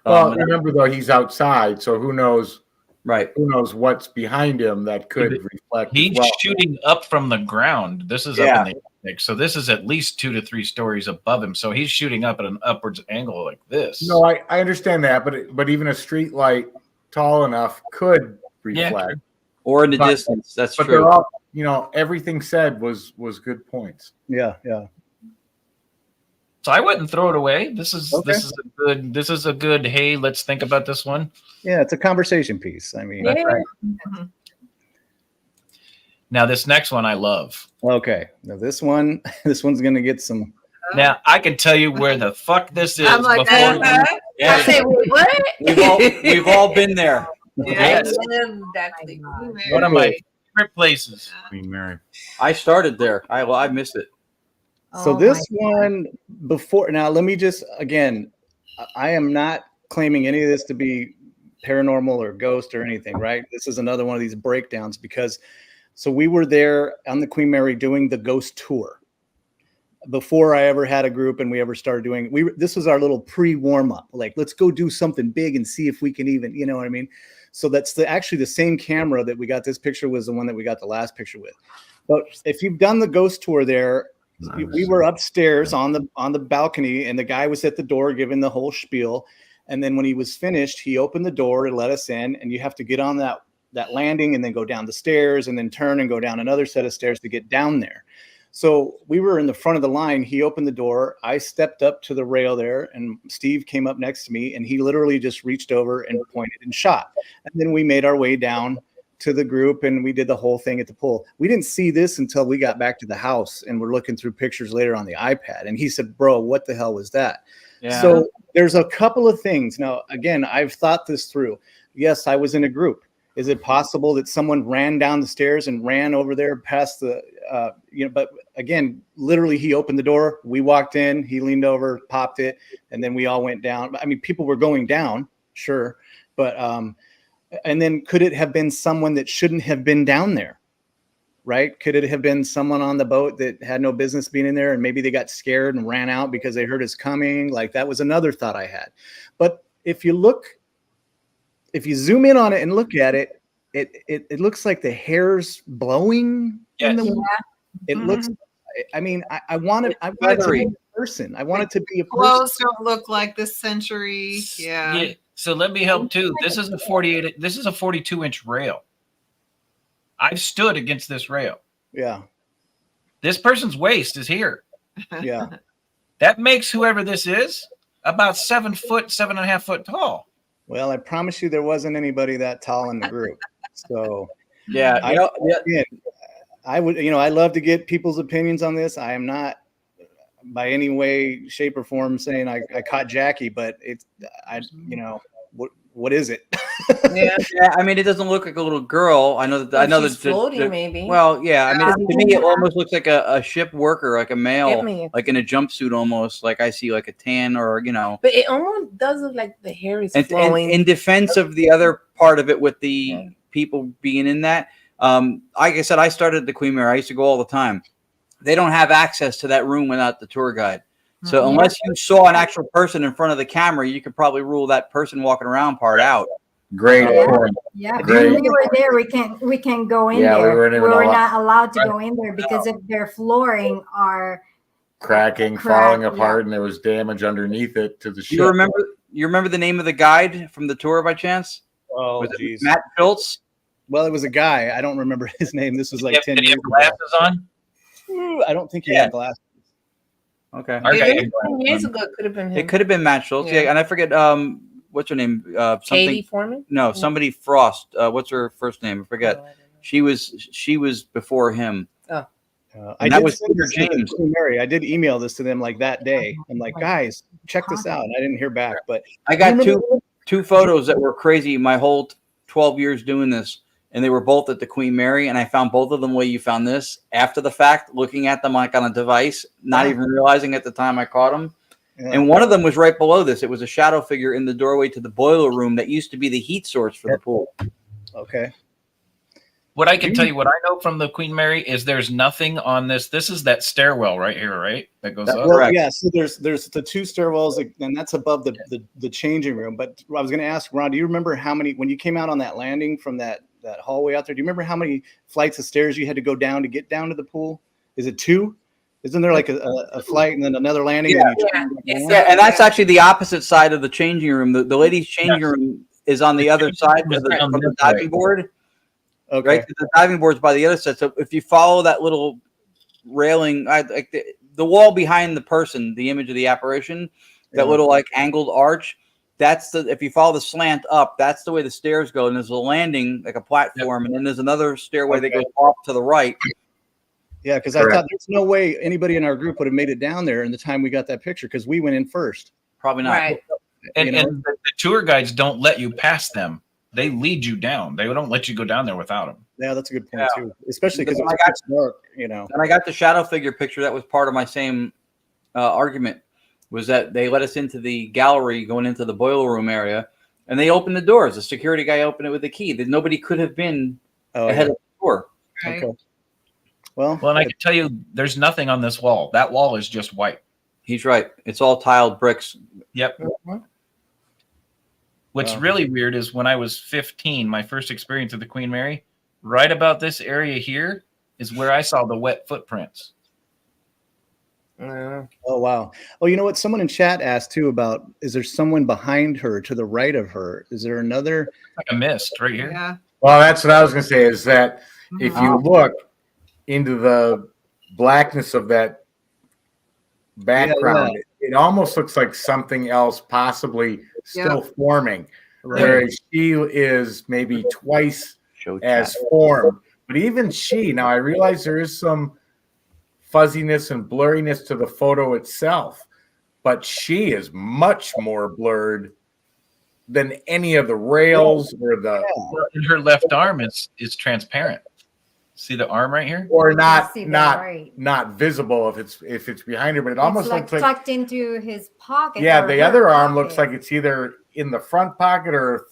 Well, remember though, he's outside, so who knows? Right. Who knows what's behind him that could reflect? He's shooting up from the ground. This is Yeah. up in the attic, so this is at least 2 to 3 stories above him. So he's shooting up at an upwards angle like this. No, I understand that, but even a street light tall enough could reflect. Or in the distance. That's but true. they're all, everything said was good points. Yeah. So I wouldn't throw it away. This is Okay. this is a good. Hey, let's think about this one. Yeah, it's a conversation piece. I mean, Now this next one I love. okay. Now this one's gonna get some. Now I can tell you where the fuck this is. I'm like, before I say, what? We've all been there. Yes. Exactly. One of my favorite places. Queen Mary. I started there. I missed it. So Oh this my one before now, let me just again, I am not claiming any of this to be paranormal or ghost or anything, right? This is another one of these breakdowns because so we were there on the Queen Mary doing the ghost tour before I ever had a group and we ever started doing this was our little pre-warm up, like let's go do something big and see if we can even, you know what I mean? So that's actually the same camera that we got this picture was the one that we got the last picture with. But if you've done the ghost tour there, we were upstairs on the balcony and the guy was at the door giving the whole spiel. And then when he was finished, he opened the door and let us in. And you have to get on that landing and then go down the stairs and then turn and go down another set of stairs to get down there. So we were in the front of the line. He opened the door. I stepped up to the rail there and Steve came up next to me and he literally just reached over and pointed and shot. And then we made our way down to the group and we did the whole thing at the pool. We didn't see this until we got back to the house and we're looking through pictures later on the iPad. And he said, bro, what the hell was that? Yeah. So there's a couple of things. Now, again, I've thought this through. Yes, I was in a group. Is it possible that someone ran down the stairs and ran over there past the, but again, literally he opened the door. We walked in, he leaned over, popped it, and then we all went down. I mean, people were going down, sure. But, and then could it have been someone that shouldn't have been down there? Right? Could it have been someone on the boat that had no business being in there and maybe they got scared and ran out because they heard us coming? Like that was another thought I had. But if you zoom in on it and look at it, it looks like the hair's blowing in the wind. It looks, I mean, I want it to be a person. I want it to be a person. Clothes don't look like this century. Yeah. So let me help too. This is a 42-inch rail. I've stood against this rail. Yeah. This person's waist is here. Yeah. That makes whoever this is about 7.5 foot tall. Well, I promise you there wasn't anybody that tall in the group. So yeah, I would, I love to get people's opinions on this. I am not by any way, shape, or form saying I caught Jackie, but what is it? yeah, I mean, it doesn't look like a little girl. I know that floating, maybe. Well, yeah, I mean, to me, it almost looks like a ship worker, like a male, like in a jumpsuit, almost. Like I see, like a tan, or But it almost does look like the hair is flowing. In defense of the other part of it, with the people being in that, like I said, I started at the Queen Mary. I used to go all the time. They don't have access to that room without the tour guide. So unless you saw an actual person in front of the camera, you could probably rule that person walking around part out. Great point. Yeah, Great. when we were there, we can go in there. We were not allowed to go in there because if their flooring are cracking, falling apart, and there was damage underneath it to the ship. You remember the name of the guide from the tour by chance? Oh, was it Matt Schultz? Well, it was a guy. I don't remember his name. This was like 10 years ago. Glasses on? I don't think he had glasses. Okay. 10 years ago, it could have been him. It could have been Matt Schultz. Yeah, and I forget what's her name? Katie Foreman? No, somebody Frost. What's her first name? I forget. She was before him. Oh. That was Peter James. Mary. I did email this to them like that day. I'm like, guys, check this out. And I didn't hear back, but I got two photos that were crazy. My whole 12 years doing this, and they were both at the Queen Mary, and I found both of them the way you found this after the fact, looking at them like on a device, not even realizing at the time I caught them. Yeah. And one of them was right below this. It was a shadow figure in the doorway to the boiler room that used to be the heat source for the pool. Okay. What I can tell you, what I know from the Queen Mary is there's nothing on this. This is that stairwell right here, right? That goes up. Well, yeah. So there's the 2 stairwells, and that's above the changing room. But I was going to ask Ron, do you remember how many when you came out on that landing from that hallway out there? Do you remember how many flights of stairs you had to go down to get down to the pool? Is it 2? Isn't there like a flight and then another landing? Yeah, and that's actually the opposite side of the changing room. The ladies' changing room is on the other side of the diving board. Okay. Right, the diving board's by the other side. So if you follow that little railing, like the wall behind the person, the image of the apparition, that little like angled arch, that's if you follow the slant up, that's the way the stairs go. And there's a landing, like a platform, and then there's another stairway that goes off to the right. Yeah, because I thought there's no way anybody in our group would have made it down there in the time we got that picture because we went in first. Probably not. Right. And the tour guides don't let you pass them. They lead you down. They don't let you go down there without them. Yeah, that's a good point too. Especially because it's dark, And I got the shadow figure picture. That was part of my same argument. Was that they let us into the gallery going into the boiler room area, and they opened the doors. The security guy opened it with a key. That nobody could have been ahead of the door. Right. Okay. Well, and I can tell you, there's nothing on this wall. That wall is just white. He's right. It's all tiled bricks. Yep. What's really weird is when I was 15, my first experience of the Queen Mary, right about this area here is where I saw the wet footprints. Oh, wow. Oh, you know what? Someone in chat asked too about, is there someone behind her to the right of her? Is there another? Like a mist right here. Yeah. Well, that's what I was going to say is that if you look into the blackness of that background, it almost looks like something else possibly still forming, whereas she is maybe twice as formed. But even she, now I realize there is some fuzziness and blurriness to the photo itself, but she is much more blurred than any of the rails or the. And her left arm is transparent. See the arm right here? Or not visible if it's behind her, but it almost looks like tucked into his pocket. Yeah, the other arm looks like it's either in the front pocket or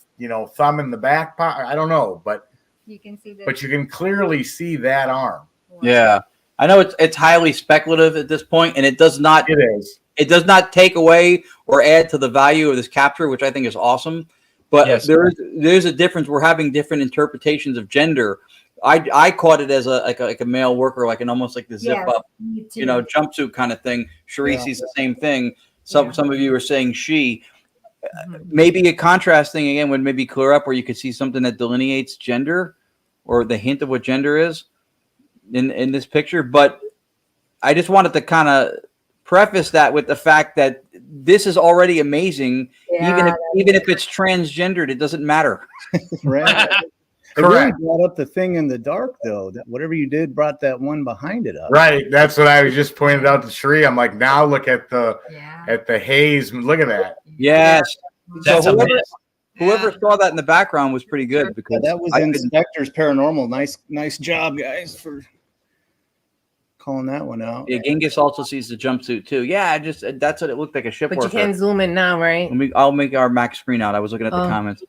thumb in the back pocket. I don't know, but you can see but you can clearly see that arm. Yeah, I know it's highly speculative at this point, and it does not. It is. It does not take away or add to the value of this capture, which I think is awesome. But there's a difference. We're having different interpretations of gender. I caught it as a male worker, like almost like the zip up, jumpsuit kind of thing. Cherie sees the same thing. Some of you are saying she. Maybe a contrast thing again would maybe clear up where you could see something that delineates gender or the hint of what gender is in this picture. But I just wanted to kind of preface that with the fact that this is already amazing. Even if it's transgendered, it doesn't matter. Right. It really brought up the thing in the dark, though. That whatever you did brought that one behind it up. Right. That's what I was just pointed out to Cherie. I'm like, now look at the haze. Look at that. Yes. So whoever saw that in the background was pretty good because that was Inspectors Paranormal. Nice job, guys, for calling that one out. Yeah, Genghis also sees the jumpsuit too. Yeah, that's what it looked like, a ship worker. But you can't zoom in now, right? I'll make our max screen out. I was looking at the comments.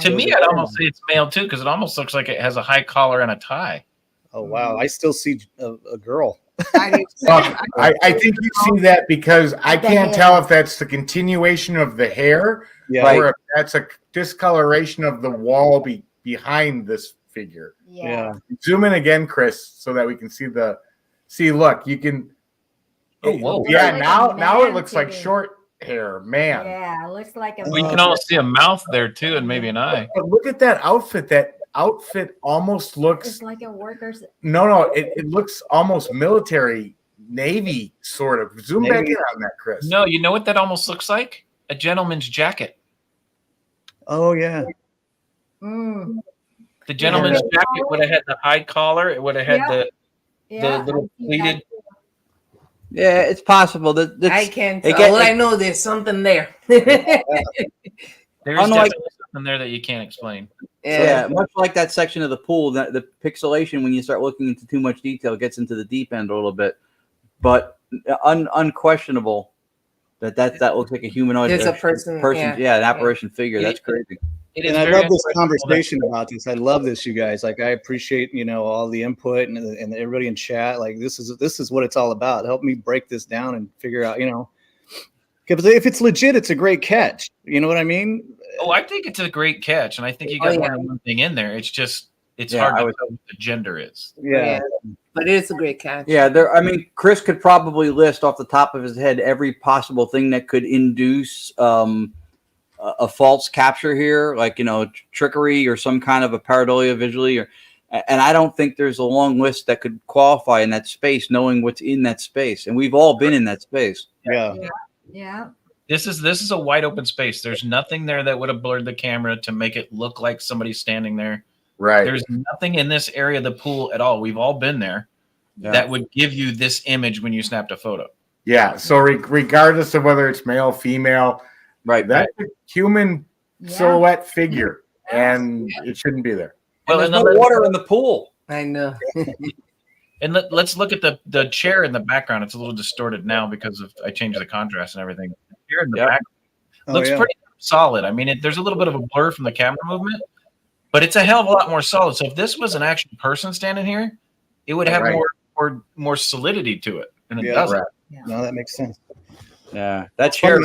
To me, I'd almost say it's male too, because it almost looks like it has a high collar and a tie. Oh wow! I still see a girl. I think you see that because I can't tell if that's the continuation of the hair or if that's a discoloration of the wall behind this figure. Yeah. Zoom in again, Chris, so that we can see. Look, you can. Oh whoa! Yeah, now it looks like short hair, man. Yeah, it looks like a. We can almost see a mouth there too, and maybe an eye. But look at that outfit. That outfit almost looks. It's like a worker's. No, it looks almost military, Navy sort of. Zoom back in on that, Chris. No, you know what that almost looks like? A gentleman's jacket. Oh yeah. The gentleman's jacket would have had the high collar. It would have had the little pleated. Yeah, it's possible that I can't tell. I know there's something there. There's definitely something there that you can't explain. Yeah, much like that section of the pool, the pixelation when you start looking into too much detail gets into the deep end a little bit. But unquestionable that looks like a humanoid. There's a person. Yeah, an apparition figure. That's crazy. And I love this conversation about this. I love this, you guys. Like, I appreciate, all the input and everybody in chat. Like, this is what it's all about. Help me break this down and figure out, because if it's legit, it's a great catch. You know what I mean? Oh, I think it's a great catch, and I think you got more than one thing in there. It's just it's hard to know what the gender is. Yeah. But it is a great catch. Yeah, Chris could probably list off the top of his head every possible thing that could induce a false capture here, like trickery or some kind of a pareidolia visually, and I don't think there's a long list that could qualify in that space, knowing what's in that space, and we've all been in that space. Yeah. This is a wide open space. There's nothing there that would have blurred the camera to make it look like somebody's standing there. Right. There's nothing in this area of the pool at all. We've all been there. That would give you this image when you snapped a photo. Yeah. So regardless of whether it's male, female, right, that's a human silhouette figure, and it shouldn't be there. Well, there's no water in the pool. I know. And let's look at the chair in the background. It's a little distorted now because I changed the contrast and everything. The chair in the background looks pretty solid. I mean, there's a little bit of a blur from the camera movement, but it's a hell of a lot more solid. So if this was an actual person standing here, it would have more solidity to it, and it doesn't. Right. Yeah. No, that makes sense. Yeah, that chair.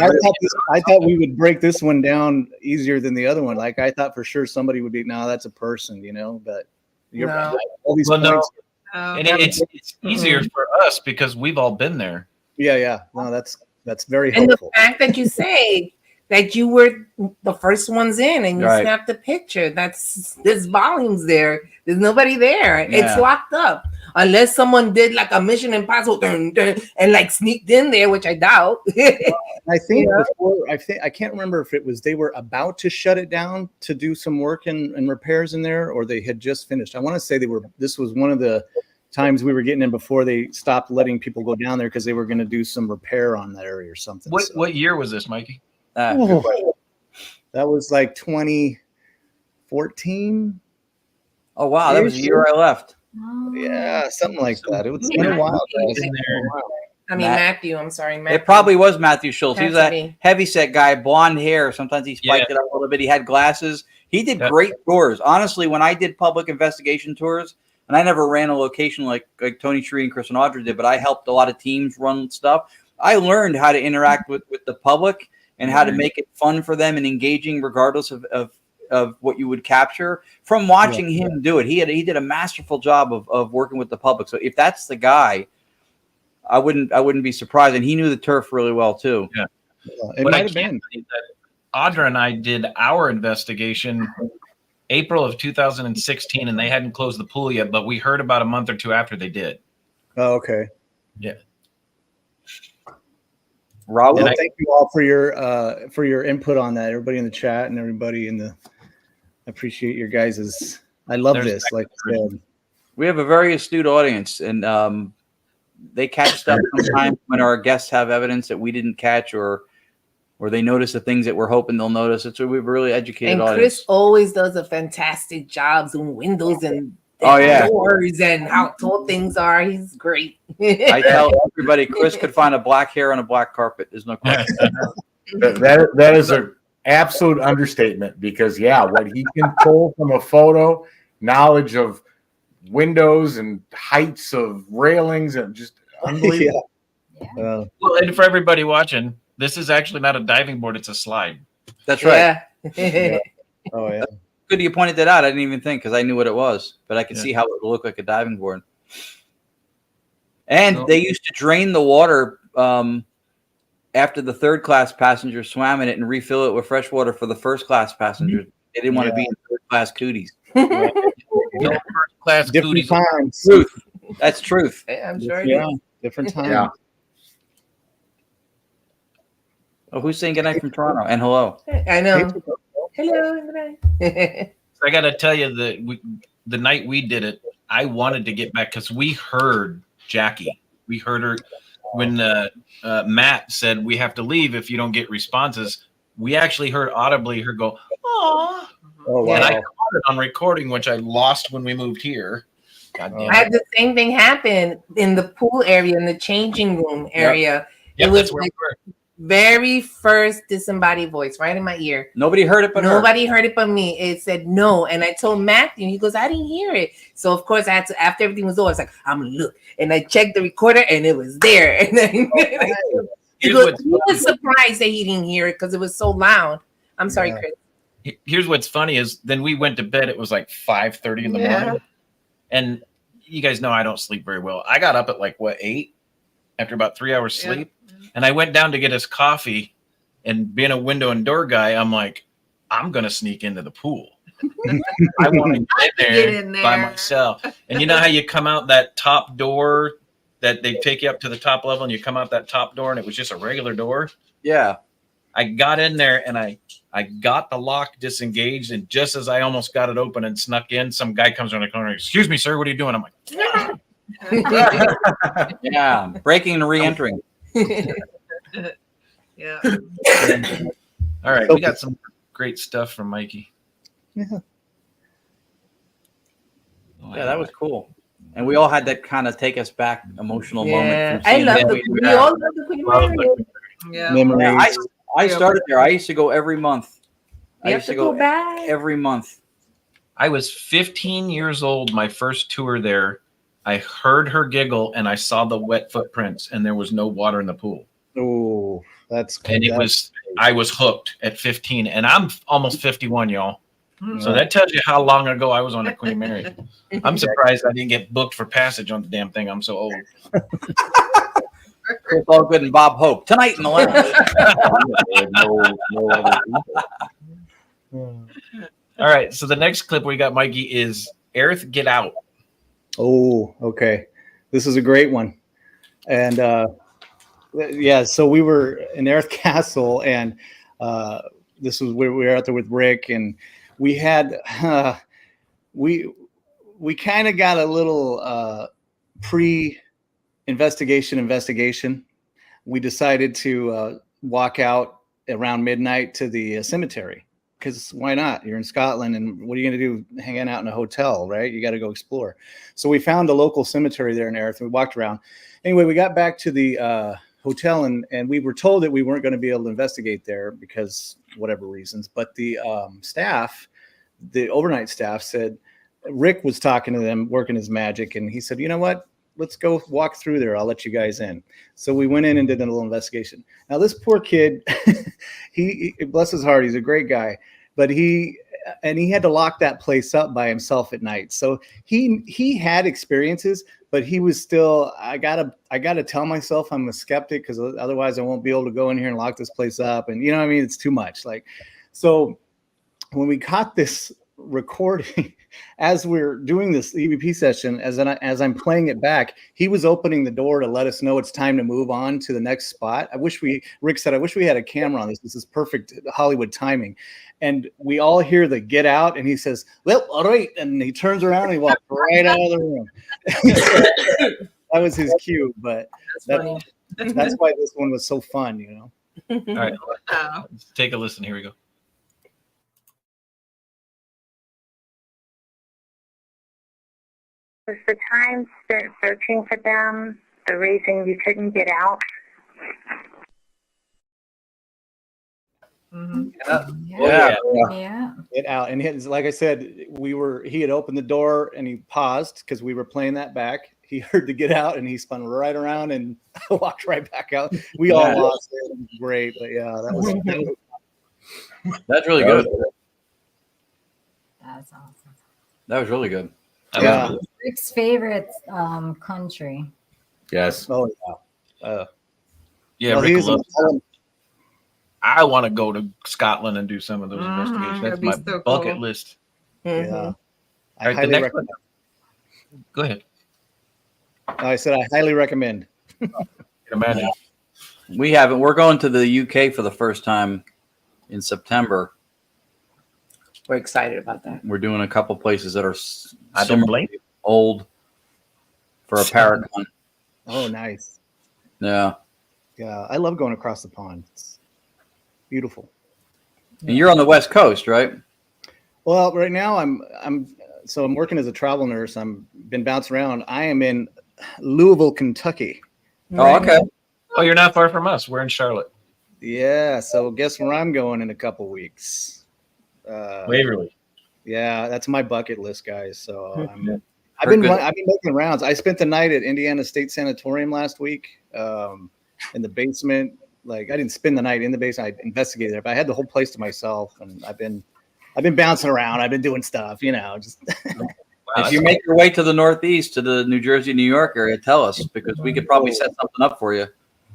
I thought we would break this one down easier than the other one. Like, I thought for sure somebody would be, no, that's a person, but you're all these points. And it's easier for us because we've all been there. Yeah. No, that's very and helpful. The fact that you say that you were the first ones in and you snapped the picture, there's volumes there. There's nobody there. Yeah. It's locked up. Unless someone did like a Mission Impossible and like sneaked in there, which I doubt. I think before, I can't remember if it was they were about to shut it down to do some work and repairs in there, or they had just finished. I want to say this was one of the times we were getting in before they stopped letting people go down there because they were going to do some repair on that area or something. What year was this, Mikey? That was like 2014. Oh wow, that was the year I left. Yeah, something like that. It was been a while. I mean, Matthew. I'm sorry, Matthew. It probably was Matthew Schultz. He was that heavyset guy, blonde hair. Sometimes he spiked it up a little bit. He had glasses. He did great tours. Honestly, when I did public investigation tours, and I never ran a location like Tony Shree and Chris and Audra did, but I helped a lot of teams run stuff. I learned how to interact with the public and how to make it fun for them and engaging regardless of what you would capture from watching him do it. He did a masterful job of working with the public. So if that's the guy, I wouldn't be surprised. And he knew the turf really well too. Yeah. It might have been. Audra and I did our investigation April of 2016, and they hadn't closed the pool yet, but we heard about a month or two after they did. Oh, okay. Yeah. Raul, thank you all for your input on that. Everybody in the chat and everybody I appreciate your guys's. I love this. Like I said, we have a very astute audience, and they catch stuff sometimes when our guests have evidence that we didn't catch, or they notice the things that we're hoping they'll notice. It's a really educated audience. Chris always does a fantastic job on windows and doors and how tall things are. He's great. I tell everybody, Chris could find a black hair on a black carpet. There's no question. that is an absolute understatement because, what he can pull from a photo, knowledge of windows and heights of railings, and just unbelievable. Well, and for everybody watching, this is actually not a diving board. It's a slide. That's right. Yeah. Oh, yeah. Good you pointed that out. I didn't even think because I knew what it was, but I could see how it would look like a diving board. And they used to drain the water after the third-class passengers swam in it and refill it with fresh water for the first-class passengers. They didn't want to be in third-class cooties. First-class different times. Truth. That's truth. Yeah, I'm sure. Yeah, different times. Yeah. Oh, who's saying good night from Toronto? And hello. I know. Hello. I got to tell you that the night we did it, I wanted to get back because we heard Jackie. We heard her when Matt said we have to leave if you don't get responses. We actually heard audibly her go, "Aw." Oh, wow. And I caught it on recording, which I lost when we moved here. God damn it. I had the same thing happen in the pool area, in the changing room area. Yep, it was that's where like, we were. very first disembodied voice right in my ear. Nobody heard it but Nobody heard it but me. It said no. And I told Matthew, he goes, I didn't hear it. So of course I had to, after everything was over, I was like, I'm gonna look. And I checked the recorder and it was there. And then he was surprised that he didn't hear it because it was so loud. I'm sorry, Chris. Here's what's funny is then we went to bed. It was like 5:30 in the morning. And you guys know I don't sleep very well. I got up at like 8 after about 3 hours sleep. And I went down to get us coffee, and being a window and door guy, I'm like, I'm going to sneak into the pool. I want to get in there by myself. And you know how you come out that top door that they take you up to the top level and you come out that top door and it was just a regular door? Yeah. I got in there and I got the lock disengaged. And just as I almost got it open and snuck in, some guy comes around the corner. Excuse me, sir, what are you doing? I'm like, yeah, breaking and re-entering. Yeah. All right, we got some great stuff from Mikey. Yeah, that was cool. And we all had that kind of take us back emotional moment. I love we all love the Queen Mary. Yeah. I started there. I used to go every month. I used to go back every month. I was 15 years old. My first tour there. I heard her giggle and I saw the wet footprints and there was no water in the pool. Oh, that's and it was I was hooked at 15 and I'm almost 51, y'all. So that tells you how long ago I was on the Queen Mary. I'm surprised I didn't get booked for passage on the damn thing. I'm so old. Chris Allgood and Bob Hope tonight in the lounge. All right, so the next clip we got, Mikey, is Aerith Get Out. Oh, okay. This is a great one. And yeah, so we were in Aerith Castle, and this was where we were out there with Rick, and we had we kind of got a little investigation. We decided to walk out around midnight to the cemetery, because why not? You're in Scotland, and what are you going to do hanging out in a hotel, right? You got to go explore. So we found a local cemetery there in Aerith, and we walked around. Anyway, we got back to the hotel, and we were told that we weren't going to be able to investigate there because whatever reasons. But the staff, the overnight staff, said Rick was talking to them, working his magic, and he said, you know what? Let's go walk through there. I'll let you guys in. So we went in and did a little investigation. Now, this poor kid, he bless his heart, he's a great guy, but he had to lock that place up by himself at night. So he had experiences, but he was still, I gotta tell myself I'm a skeptic, because otherwise I won't be able to go in here and lock this place up. And you know what I mean? It's too much. Like, so when we caught this recording, as we're doing this EVP session, as I'm playing it back, he was opening the door to let us know it's time to move on to the next spot. Rick said, I wish we had a camera on this. This is perfect Hollywood timing. And we all hear the get out, and he says, well, all right. And he turns around and he walks right out of the room. That was his cue, but that's why this one was so fun, you know? All right, let's take a listen. Here we go. Was the time spent searching for them the reason you couldn't get out? Mm-hmm. Yeah. Get out. And like I said, he had opened the door and he paused because we were playing that back. He heard the get out and he spun right around and walked right back out. We all lost it. It was great. But yeah, that's really good. That's awesome. That was really good. Yeah. Rick's favorite country. Yes. Oh yeah. Yeah, Rick loves it. I want to go to Scotland and do some of those investigations. That's my bucket list. Mm-hmm. Yeah. I highly recommend. Go ahead. I said I highly recommend. Imagine. We haven't. We're going to the UK for the first time in September. We're excited about that. We're doing a couple places that are I don't blame you. Old for a Paragon. Oh, nice. Yeah. Yeah, I love going across the pond. It's beautiful. And you're on the West Coast, right? Well, right now I'm working as a travel nurse. I'm been bouncing around. I am in Louisville, Kentucky. Oh, okay. Oh, you're not far from us. We're in Charlotte. Yeah. So guess where I'm going in a couple weeks? Waverly. Yeah, that's my bucket list, guys. So I've been making rounds. I spent the night at Indiana State Sanatorium last week in the basement. Like I didn't spend the night in the basement. I investigated there, but I had the whole place to myself, and I've been bouncing around. I've been doing stuff, just. If you make your way to the Northeast, to the New Jersey, New York area, tell us because we could probably set something up for you.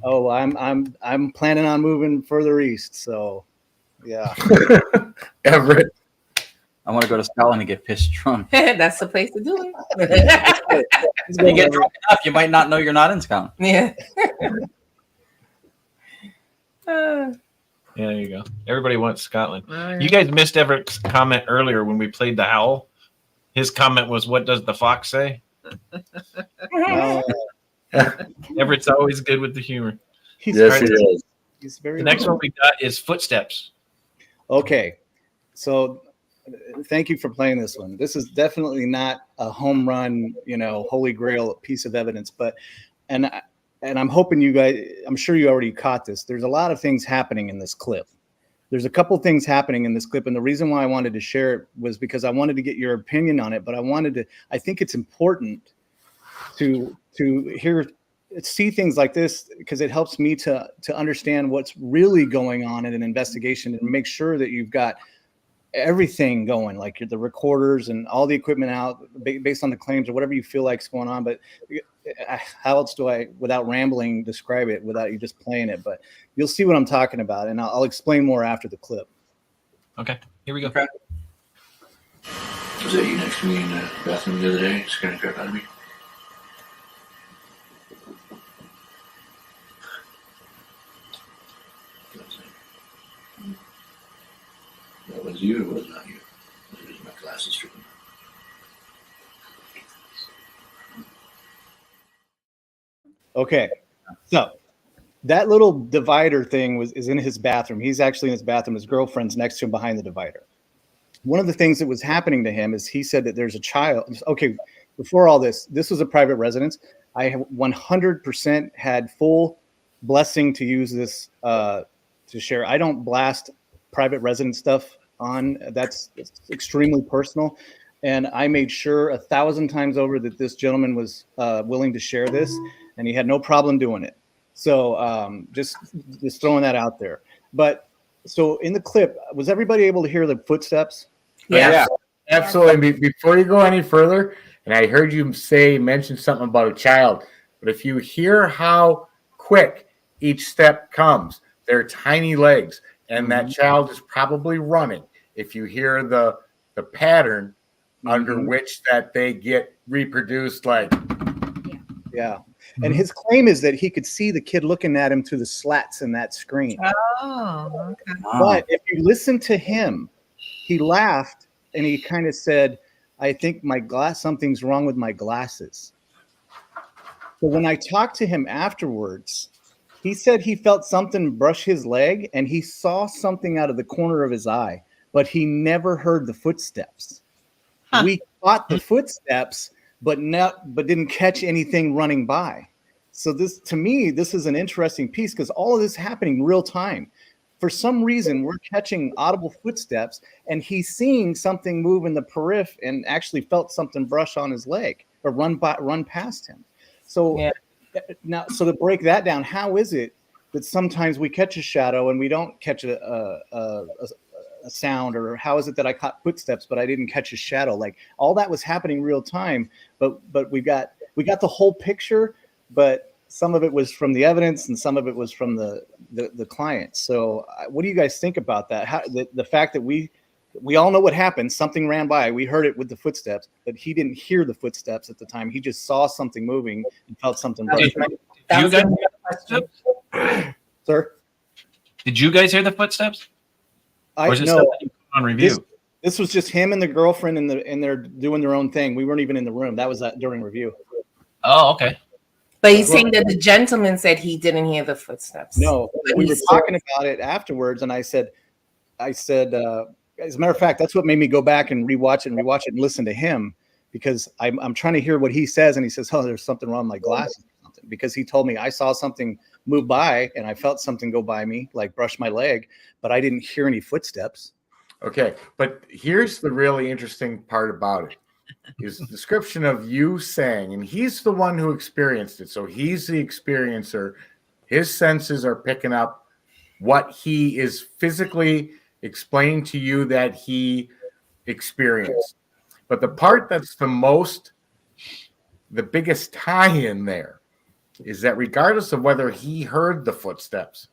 Oh, I'm planning on moving further east. So, yeah. Everett. I want to go to Scotland and get pissed drunk. That's the place to do it. You get drunk enough, you might not know you're not in Scotland. Yeah. Yeah, there you go. Everybody wants Scotland. You guys missed Everett's comment earlier when we played the Howl. His comment was, "What does the fox say?" Everett's always good with the humor. Yes, he is. He's very. The next one we got is Footsteps. Okay, so thank you for playing this one. This is definitely not a home run, holy grail piece of evidence, but and I'm hoping you guys. I'm sure you already caught this. There's a lot of things happening in this clip. There's a couple things happening in this clip, and the reason why I wanted to share it was because I wanted to get your opinion on it. But I think it's important to see things like this because it helps me to understand what's really going on in an investigation and make sure that you've got everything going, like the recorders and all the equipment out based on the claims or whatever you feel like's going on. But how else do I, without rambling, describe it without you just playing it? But you'll see what I'm talking about, and I'll explain more after the clip. Okay, here we go. Okay. Was that you next to me in the bathroom the other day? Scaring the crap out of me. That was you, or was not you? It was my glasses stripping. Okay, so that little divider thing is in his bathroom. He's actually in his bathroom. His girlfriend's next to him behind the divider. One of the things that was happening to him is he said that there's a child. Okay, before all this was a private residence. I have 100% had full blessing to use this to share. I don't blast private residence stuff on. That's extremely personal. And I made sure 1,000 times over that this gentleman was willing to share this, and he had no problem doing it. So just throwing that out there. But so in the clip, was everybody able to hear the footsteps? Yeah, absolutely. Before you go any further, and I heard you mention something about a child, but if you hear how quick each step comes, they're tiny legs, and that child is probably running. If you hear the pattern under which that they get reproduced, like and his claim is that he could see the kid looking at him through the slats in that screen. Oh, okay. But if you listen to him, he laughed and he kind of said, I think something's wrong with my glasses. But when I talked to him afterwards, he said he felt something brush his leg and he saw something out of the corner of his eye, but he never heard the footsteps. Huh. We caught the footsteps, but didn't catch anything running by. So to me, this is an interesting piece because all of this is happening real time. For some reason, we're catching audible footsteps, and he's seeing something move in the periphery and actually felt something brush on his leg or run past him. So now, to break that down, how is it that sometimes we catch a shadow and we don't catch a sound, or how is it that I caught footsteps but I didn't catch a shadow? Like all that was happening real time, but we got the whole picture, but some of it was from the evidence and some of it was from the client. So what do you guys think about that? How the fact that we all know what happened, something ran by, we heard it with the footsteps, but he didn't hear the footsteps at the time. He just saw something moving and felt something. Sir, did you guys hear the footsteps? I know on review. This was just him and the girlfriend and they're doing their own thing. We weren't even in the room. That was during review. Oh, okay. But he's saying that the gentleman said he didn't hear the footsteps. No, we were talking about it afterwards, and I said, as a matter of fact, that's what made me go back and rewatch it and listen to him, because I'm trying to hear what he says, and he says, "Oh, there's something wrong with my glasses," or something, because he told me I saw something move by, and I felt something go by me, like brush my leg, but I didn't hear any footsteps. Okay, but here's the really interesting part about it. Is the description of you saying, and he's the one who experienced it, so he's the experiencer. His senses are picking up what he is physically explaining to you that he experienced. But the part that's the biggest tie-in there is that regardless of whether he heard the footsteps,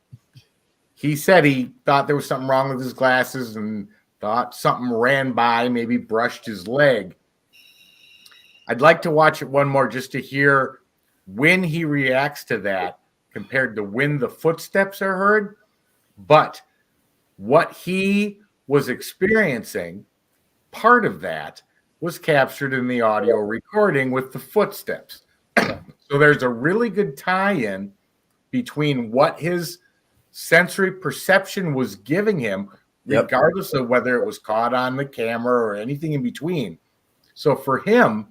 he said he thought there was something wrong with his glasses and thought something ran by, maybe brushed his leg. I'd like to watch it one more just to hear when he reacts to that compared to when the footsteps are heard. But what he was experiencing, part of that was captured in the audio recording with the footsteps. So there's a really good tie-in between what his sensory perception was giving him, regardless of whether it was caught on the camera or anything in between. So for him,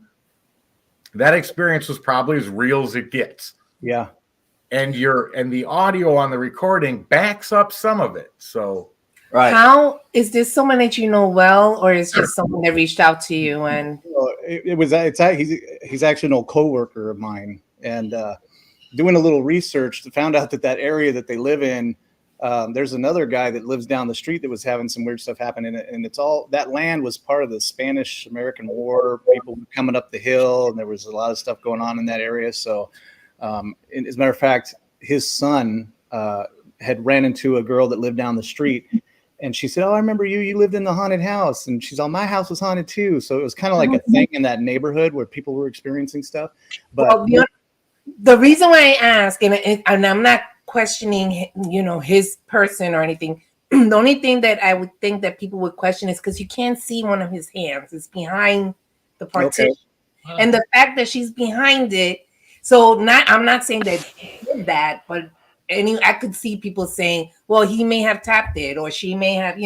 that experience was probably as real as it gets. Yeah. And the audio on the recording backs up some of it. So right. How is this someone that you know well, or is just someone that reached out to you? And he's actually an old coworker of mine, and doing a little research, found out that area that they live in, there's another guy that lives down the street that was having some weird stuff happen in it, and it's all that land was part of the Spanish-American War. People were coming up the hill, and there was a lot of stuff going on in that area. So, as a matter of fact, his son had ran into a girl that lived down the street, and she said, "Oh, I remember you. You lived in the haunted house." And she's all, "My house was haunted too." So it was kind of like a thing in that neighborhood where people were experiencing stuff. But the reason why I ask, and I'm not questioning, his person or anything. The only thing that I would think that people would question is because you can't see one of his hands. It's behind the partition. Okay. And the fact that she's behind it. So I'm not saying that he did that, but I could see people saying, well, he may have tapped it, or she may have,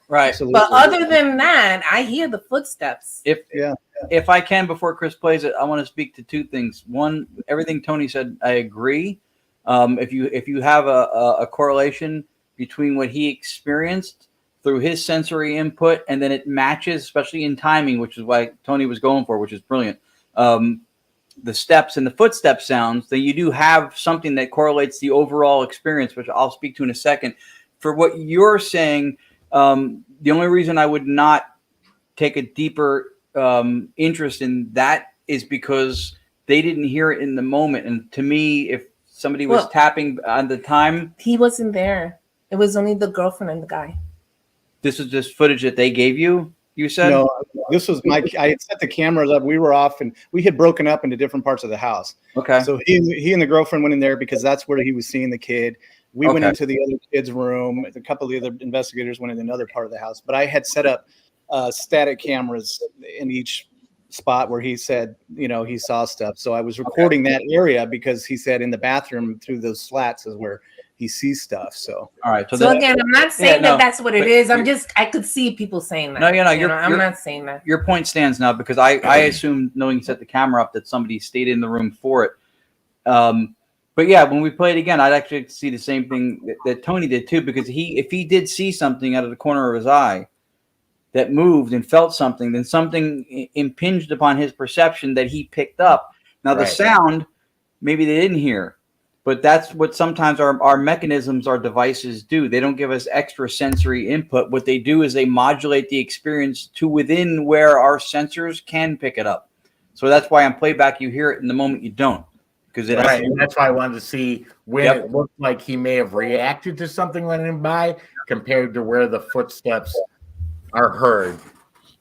Right. Absolutely. But other than that, I hear the footsteps. If I can, before Chris plays it, I want to speak to two things. One, everything Tony said, I agree. If you have a correlation between what he experienced through his sensory input, and then it matches, especially in timing, which is why Tony was going for, which is brilliant. The steps and the footstep sounds, then you do have something that correlates the overall experience, which I'll speak to in a second. For what you're saying, the only reason I would not take a deeper interest in that is because they didn't hear it in the moment. And to me, if somebody was tapping on the time, he wasn't there. It was only the girlfriend and the guy. This is just footage that they gave you. You said no. This was I had set the cameras up. We were off, and we had broken up into different parts of the house. Okay. So he and the girlfriend went in there because that's where he was seeing the kid. We went into the other kid's room. A couple of the other investigators went in another part of the house. But I had set up static cameras in each spot where he said, he saw stuff. So I was recording that area because he said in the bathroom through those slats is where he sees stuff. So all right. So again, I'm not saying that's what it is. I could see people saying that. No, I'm not saying that. Your point stands now because I assumed, knowing you set the camera up, that somebody stayed in the room for it. But yeah, when we play it again, I'd actually see the same thing that Tony did too, because if he did see something out of the corner of his eye that moved and felt something, then something impinged upon his perception that he picked up. Now the sound, maybe they didn't hear. But that's what sometimes our mechanisms, our devices do. They don't give us extra sensory input. What they do is they modulate the experience to within where our sensors can pick it up. So that's why on playback you hear it, in the moment you don't. Because and that's why I wanted to see when it looked like he may have reacted to something running by compared to where the footsteps are heard.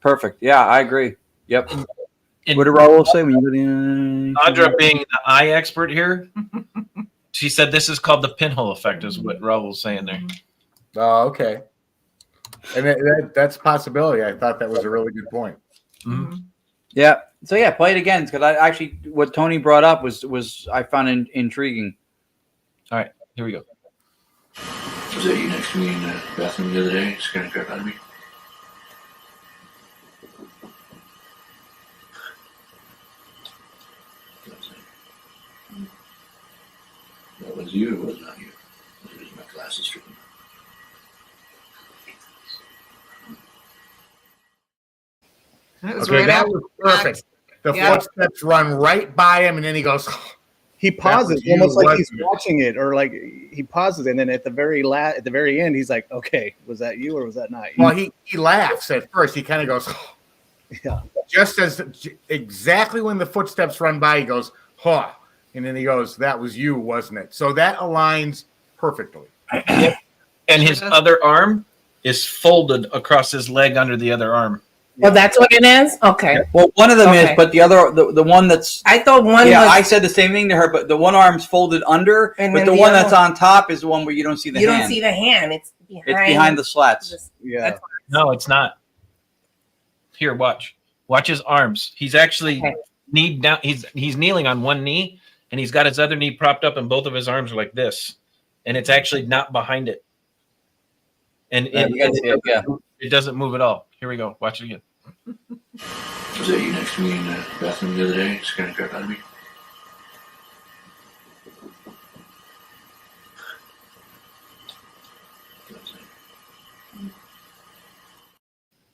Perfect. Yeah, I agree. Yep. What did Raul say when you go in? Andrea, being the eye expert here, she said this is called the pinhole effect, is what Raul's saying there. Oh, okay. And that's a possibility. I thought that was a really good point. Mm-hmm. Yeah. So yeah, play it again, because I actually, what Tony brought up was I found intriguing. All right, here we go. Was that you next to me in the bathroom the other day? Scaring the crap out of me. That was you or was not you? Was my glasses stripping? That was perfect. The footsteps run right by him, and then he goes. He pauses, almost like he's watching it, or like he pauses, and then at the very end, he's like, "Okay, was that you or was that not you?" Well, he laughs at first. He kind of goes, "Yeah." Just as exactly when the footsteps run by, he goes, "Huh," and then he goes, "That was you, wasn't it?" So that aligns perfectly. And his other arm is folded across his leg under the other arm. Well, that's what it is? Okay. Well, one of them is, but the other, the one that's... I thought one Yeah, was, I said the same thing to her, but the one arm's folded under, but the one that's on top is the one where you don't see the hand. You don't see the hand. It's behind the slats. Yeah. No, it's not. Here, watch. Watch his arms. He's actually knee down. He's kneeling on one knee, and he's got his other knee propped up, and both of his arms are like this. And it's actually not behind it. And it doesn't move at all. Here we go. Watch it again. Was that you next to me in the bathroom the other day? Scaring the crap out of me.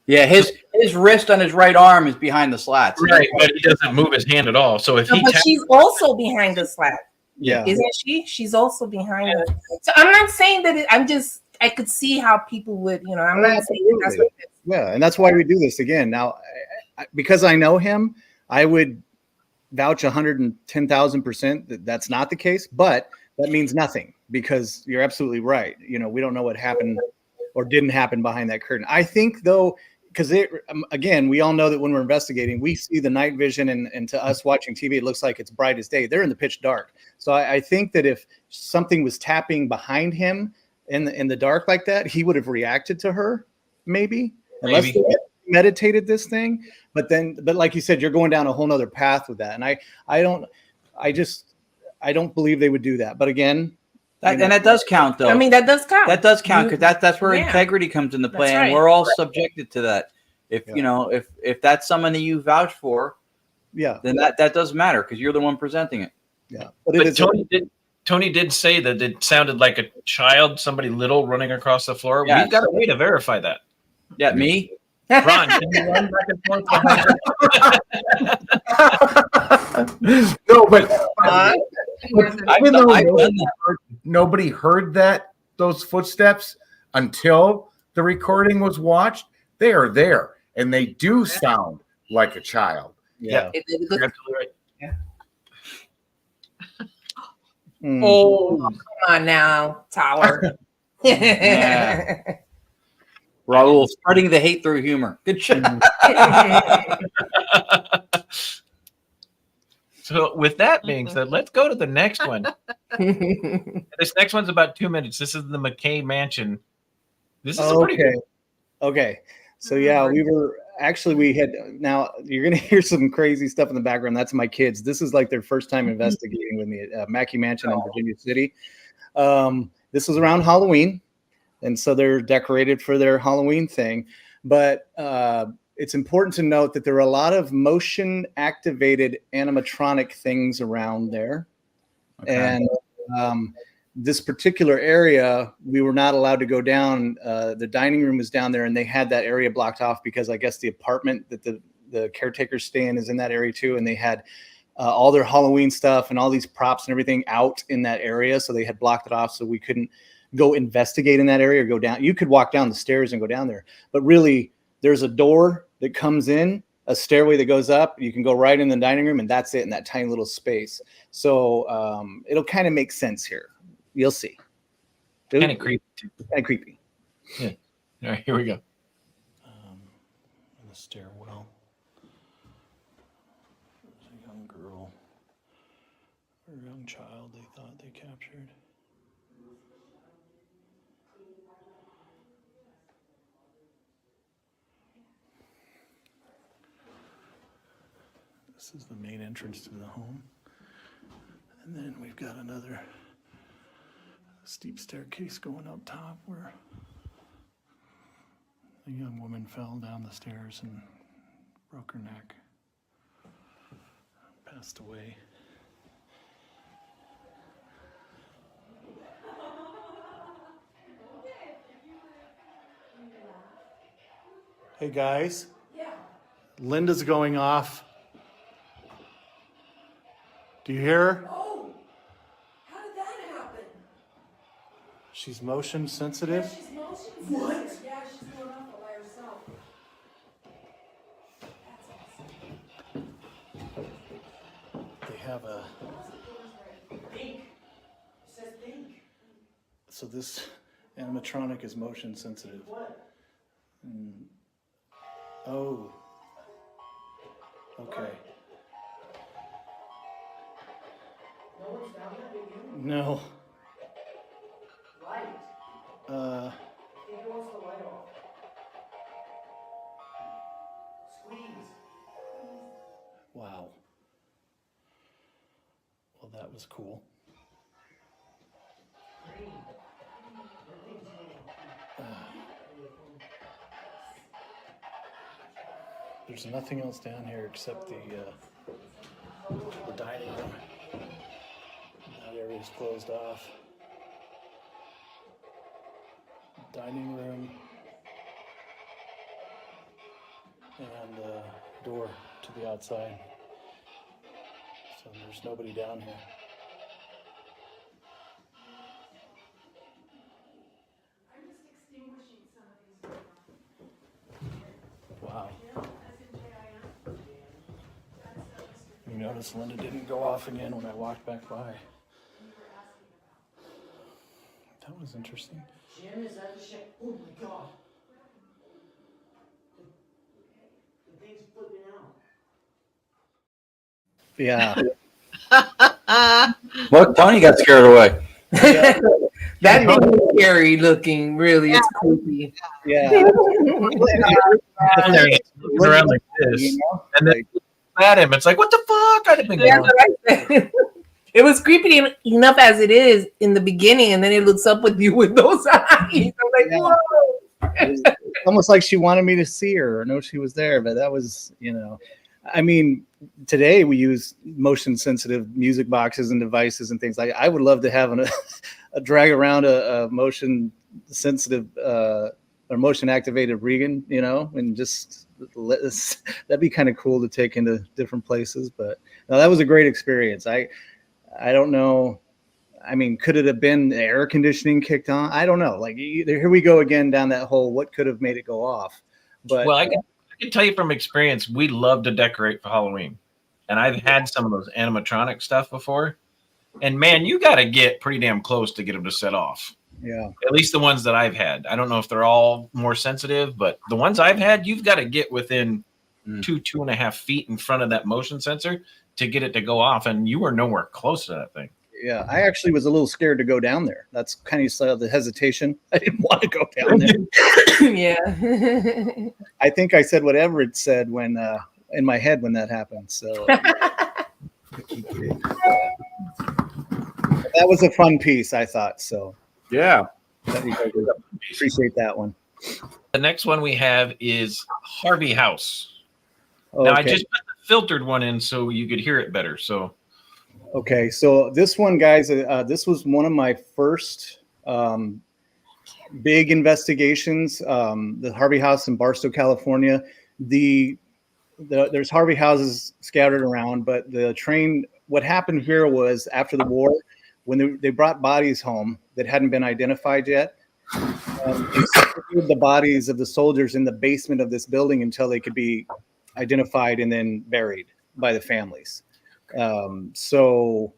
Yeah, his wrist on his right arm is behind the slats. Right, but he doesn't move his hand at all. So if but she's also behind the slat. Yeah. Isn't she? She's also behind it. So I'm not saying that I could see how people would, I'm not saying that's what it is. Yeah, and that's why we do this again. Now, because I know him, I would vouch 110,000% that that's not the case, but that means nothing because you're absolutely right. We don't know what happened or didn't happen behind that curtain. I think, though, because again, we all know that when we're investigating, we see the night vision, and to us watching TV, it looks like it's bright as day. They're in the pitch dark. So I think that if something was tapping behind him in the dark like that, he would have reacted to her, maybe. Unless they meditated this thing. But like you said, you're going down a whole nother path with that. And I don't believe they would do that. But again, and that does count, though. I mean, that does count. That does count because that's where integrity comes into play, and we're all subjected to that. If if that's someone that you vouch for, then that does matter because you're the one presenting it. Yeah, but Tony did say that it sounded like a child, somebody little running across the floor. Yes. We've got a way to verify that. Yeah, me. Ron, can you run back and forth behind No, but even though nobody heard those footsteps until the recording was watched, they are there, and they do sound like a child. Yeah, you're absolutely right. Yeah. Oh, come on now, Tower. Yeah. Raul, spreading the hate through humor. Good shit. So with that being said, let's go to the next one. This next one's about 2 minutes. This is the McKay Mansion. This is pretty good. Okay. So yeah, we had, now you're going to hear some crazy stuff in the background. That's my kids. This is like their first time investigating with me at Mackey Mansion in Virginia City. This was around Halloween. And so they're decorated for their Halloween thing. But it's important to note that there are a lot of motion activated animatronic things around there. Okay. And this particular area, we were not allowed to go down. The dining room is down there, and they had that area blocked off because I guess the apartment that the caretakers stay in is in that area too. And they had all their Halloween stuff and all these props and everything out in that area. So they had blocked it off so we couldn't go investigate in that area or go down. You could walk down the stairs and go down there. But really, there's a door that comes in, a stairway that goes up. You can go right in the dining room, and that's it in that tiny little space. So it'll kind of make sense here. You'll see. Kind of creepy. Kind of creepy. Yeah. All right, here we go. In the stairwell, there's a young girl or a young child they thought they captured. This is the main entrance to the home. And then we've got another steep staircase going up top where a young woman fell down the stairs and broke her neck, passed away. Hey guys. Yeah. Linda's going off. Do you hear her? Oh, how did that happen? She's motion sensitive. Yeah, she's motion sensitive. What? Yeah, she's going off all by herself. That's awesome. They have a. Think. It says think. So this animatronic is motion sensitive. What? Oh. Okay. No one's down there with you? No. Light. Think it wants the light off. Squeeze. Wow. Well, that was cool. There's nothing else down here except the dining room. That area's closed off. Dining room and door to the outside. So there's nobody down here. I'm just extinguishing some of these. Wow. You notice Linda didn't go off again when I walked back by. That was interesting. Jim, is that the shit? Oh my god. The thing's flipping out. Yeah. Well, Tony got scared away. That thing is scary looking, really. It's creepy. Yeah. Around like this, and then at him, it's like, what the fuck? I didn't think It was creepy enough as it is in the beginning, and then it looks up with you with those eyes. I'm like, whoa. It's almost like she wanted me to see her or know she was there, but that was, I mean, today we use motion sensitive music boxes and devices and things like that. I would love to have a drag around a motion sensitive or motion activated Regan, and just that'd be kind of cool to take into different places. But no, that was a great experience. I don't know. I mean, could it have been the air conditioning kicked on? I don't know. Like, here we go again down that hole. What could have made it go off? But well, I can tell you from experience, we love to decorate for Halloween, and I've had some of those animatronic stuff before. And man, you got to get pretty damn close to get them to set off. Yeah. At least the ones that I've had. I don't know if they're all more sensitive, but the ones I've had, you've got to get within 2.5 feet in front of that motion sensor to get it to go off, and you were nowhere close to that thing. Yeah, I actually was a little scared to go down there. That's kind of the hesitation. I didn't want to go down there. Yeah. I think I said whatever it said when in my head when that happened. So that was a fun piece, I thought. So yeah, appreciate that one. The next one we have is Harvey House. Okay. Now I just put the filtered one in so you could hear it better. So. Okay, so this one, guys, this was one of my first big investigations. The Harvey House in Barstow, California. There's Harvey houses scattered around, but the train. What happened here was after the war, when they brought bodies home that hadn't been identified yet. They secured the bodies of the soldiers in the basement of this building until they could be identified and then buried by the families. So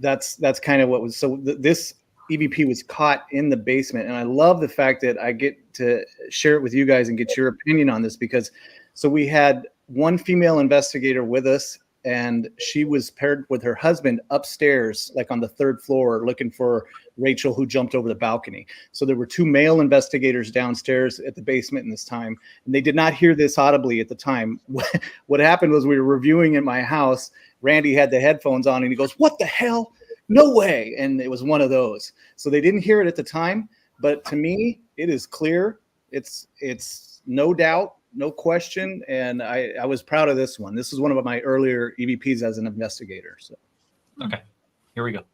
that's kind of what was, so this EVP was caught in the basement. And I love the fact that I get to share it with you guys and get your opinion on this, because so we had one female investigator with us, and she was paired with her husband upstairs, like on the 3rd floor, looking for Rachel, who jumped over the balcony. So there were 2 male investigators downstairs at the basement in this time, and they did not hear this audibly at the time. What happened was we were reviewing at my house. Randy had the headphones on, and he goes, "What the hell? No way!" And it was one of those. So they didn't hear it at the time, but to me, it is clear. It's no doubt, no question, and I was proud of this one. This is one of my earlier EVPs as an investigator. So, okay, here we go.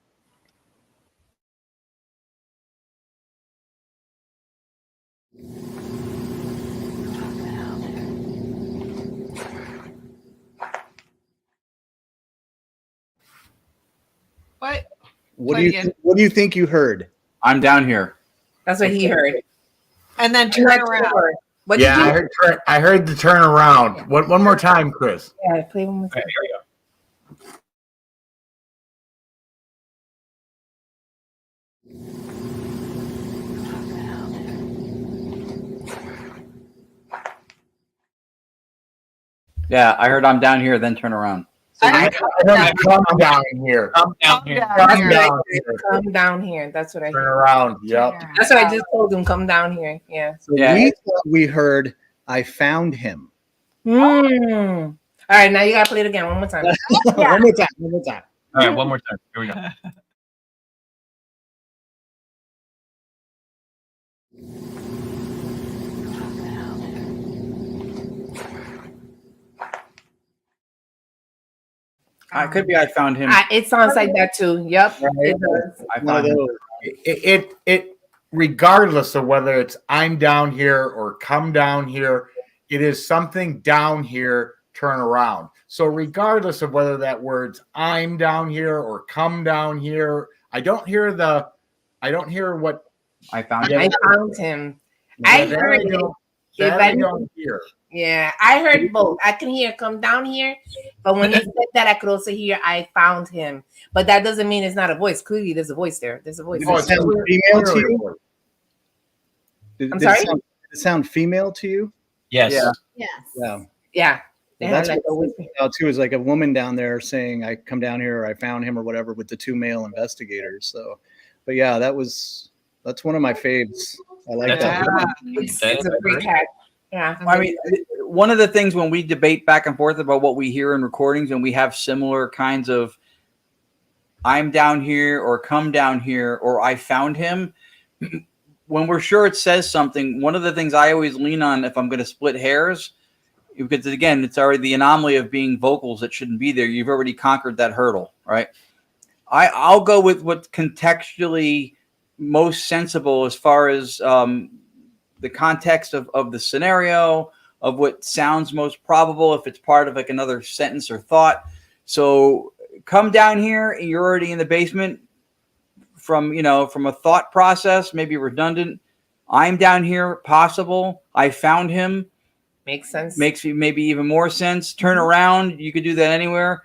What do you think you heard? I'm down here. That's what he heard. And then turn around. What yeah, I heard the turn around. Yeah. One more time, Chris. Yeah, play one more time. Okay, here we go. Yeah, I heard I'm down here, then turn around. So come down here. Come down here. Come down here. That's what I heard. Turn around. Yep. That's what I just told him. Come down here. Yeah. So we thought we heard, I found him. All right, now you gotta play it again one more time. One more time. All right, one more time. Here we go. It could be I found him. It sounds like that too. Yep. Right. It does. I found him. It regardless of whether it's I'm down here or come down here, it is something down here, turn around. So regardless of whether that word's I'm down here or come down here, I don't hear what I found him. I found him. I heard it. Yeah, I heard both. I can hear come down here, but when he said that, I could also hear I found him. But that doesn't mean it's not a voice. Clearly, there's a voice there. There's a voice. Did it sound female to you? I'm sorry? Did it sound female to you? Yes. Yes. Yeah. That's what too is like a woman down there saying I come down here or I found him or whatever with the 2 male investigators. So, but yeah, that's one of my faves. I like that. It's a great hack. Yeah. I mean, one of the things when we debate back and forth about what we hear in recordings, and we have similar kinds of I'm down here or come down here or I found him, when we're sure it says something, one of the things I always lean on if I'm going to split hairs, because again, it's already the anomaly of being vocals that shouldn't be there. You've already conquered that hurdle, right? I'll go with what's contextually most sensible as far as the context of the scenario, of what sounds most probable if it's part of like another sentence or thought. So come down here and you're already in the basement from a thought process, maybe redundant. I'm down here, possible. I found him. Makes sense. Makes maybe even more sense. Turn around. You could do that anywhere.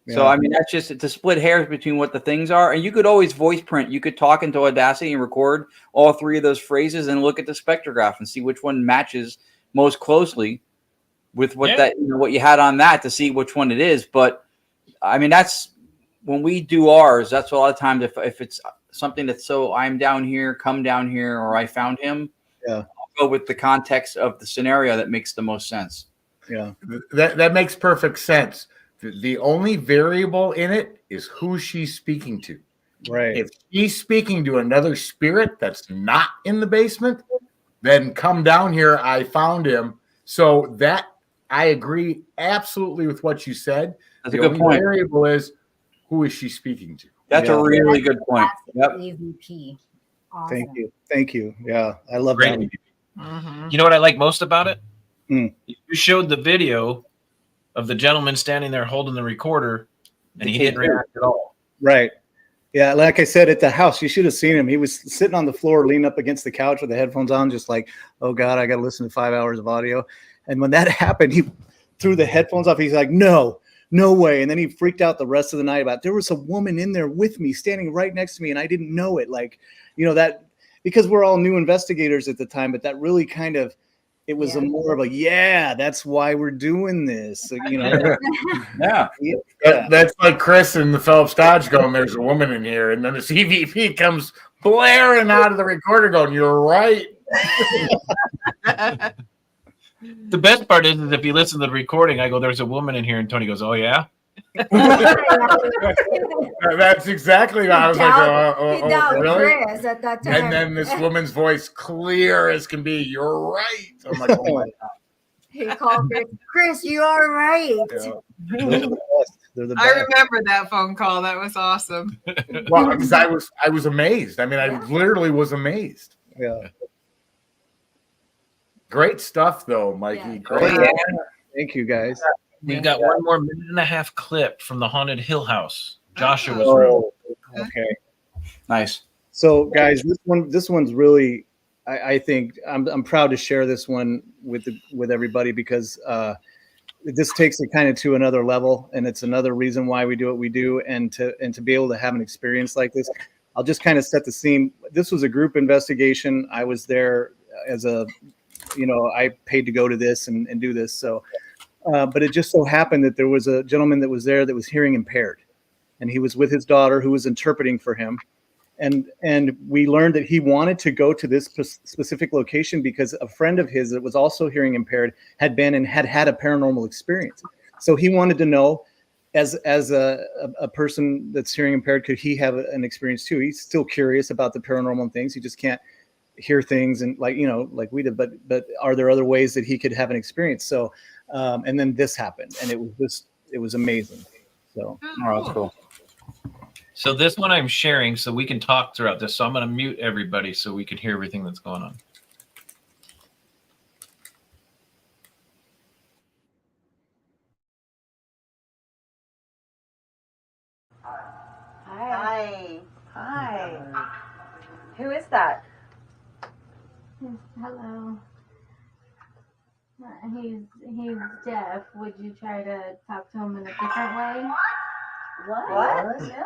So, I mean, that's just to split hairs between what the things are. And you could always voice print. You could talk into Audacity and record all 3 of those phrases and look at the spectrograph and see which one matches most closely with what what you had on that to see which one it is. But, I mean, that's when we do ours, that's a lot of times if it's something that's so I'm down here, come down here, or I found him, I'll go with the context of the scenario that makes the most sense. Yeah, that makes perfect sense. The only variable in it is who she's speaking to. Right. If she's speaking to another spirit that's not in the basement, then come down here. I found him. So that I agree absolutely with what you said. That's a good point. The variable is who is she speaking to? That's a really good point. Yep. AVP. Awesome. Thank you. Yeah, I love that. Mm-hmm. You know what I like most about it? You showed the video of the gentleman standing there holding the recorder, and he didn't react at all. Right. Yeah, like I said at the house, you should have seen him. He was sitting on the floor, leaning up against the couch with the headphones on, just like, oh God, I got to listen to 5 hours of audio. And when that happened, he threw the headphones off. He's like, no way. And then he freaked out the rest of the night about there was a woman in there with me, standing right next to me, and I didn't know it. Like, that because we're all new investigators at the time, but that really kind of, it was more of a, that's why we're doing this. That's like Chris and the Phelps Dodge going, there's a woman in here. And then the CVP comes blaring out of the recorder going, you're right. The best part is if you listen to the recording, I go, there's a woman in here. And Tony goes, oh, yeah? That's exactly what I was like, oh really? Chris at that time. And then this woman's voice clear as can be, you're right. I'm like, oh my God. He called Chris, you are right. Yeah. They're the best. I remember that phone call. That was awesome. Well, because I was amazed. I mean, I literally was amazed. Yeah. Great stuff, though, Mikey. Yeah. Great. Thank you, guys. We've got 1 more minute and a half clip from the Haunted Hill House. Joshua's room. Okay. Nice. So, guys, this one's really, I think I'm proud to share this one with everybody because this takes it kind of to another level, and it's another reason why we do what we do, and to be able to have an experience like this. I'll just kind of set the scene. This was a group investigation. I was there as I paid to go to this and do this. So, but it just so happened that there was a gentleman that was there that was hearing impaired, and he was with his daughter who was interpreting for him. And we learned that he wanted to go to this specific location because a friend of his that was also hearing impaired had been and had a paranormal experience. So he wanted to know, as a person that's hearing impaired, could he have an experience too? He's still curious about the paranormal things. He just can't hear things and like we did. But are there other ways that he could have an experience? So and then this happened, and it was amazing. So that's cool. So this one I'm sharing so we can talk throughout this. So I'm going to mute everybody so we can hear everything that's going on. Hi. Hi. Who is that? Hello. He's deaf. Would you try to talk to him in a different way? What? Yeah.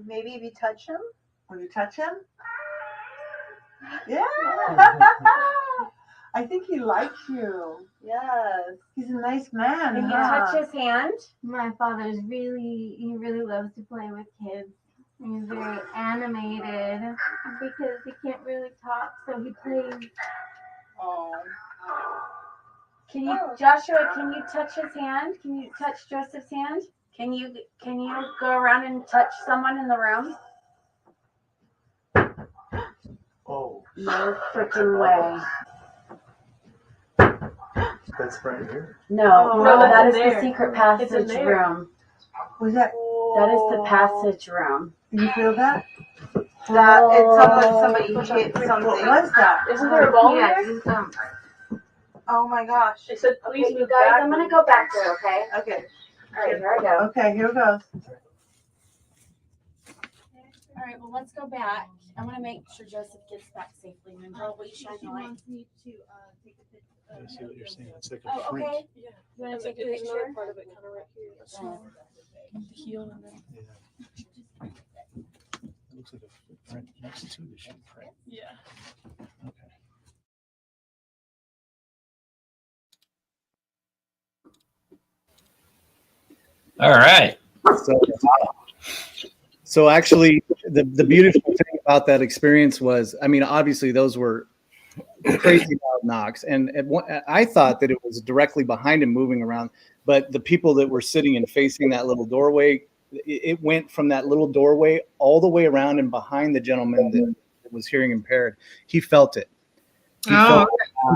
Maybe if you touch him? Will you touch him? Yeah. I think he likes you. Yes. He's a nice man. Can you touch his hand? My father's he really loves to play with kids. He's very animated because he can't really talk, so he plays. Oh. Joshua, can you touch his hand? Can you touch Joseph's hand? Can you go around and touch someone in the room? Oh. No freaking way. That's right here. No, that is the secret passage room. Was that? That is the passage room. You feel that? That it's somebody hit something. What was that? Isn't there a ball there? Oh my gosh. It said, please, you guys, I'm gonna go back there, okay? Okay. All right, here I go. Okay, here it goes. All right, well, let's go back. I want to make sure Joseph gets back safely. And girl, will you shine the light? I see what you're saying. It's like a Oh, print. okay. You want to take a picture? Another part of it kind of right here. The heel and then. Yeah. It looks like a footprint next to the shoe print. Yeah. Okay. All right. So actually, the beautiful thing about that experience was, I mean, obviously those were crazy loud knocks, and I thought that it was directly behind him moving around, but the people that were sitting and facing that little doorway, it went from that little doorway all the way around and behind the gentleman that was hearing impaired. He felt it. He felt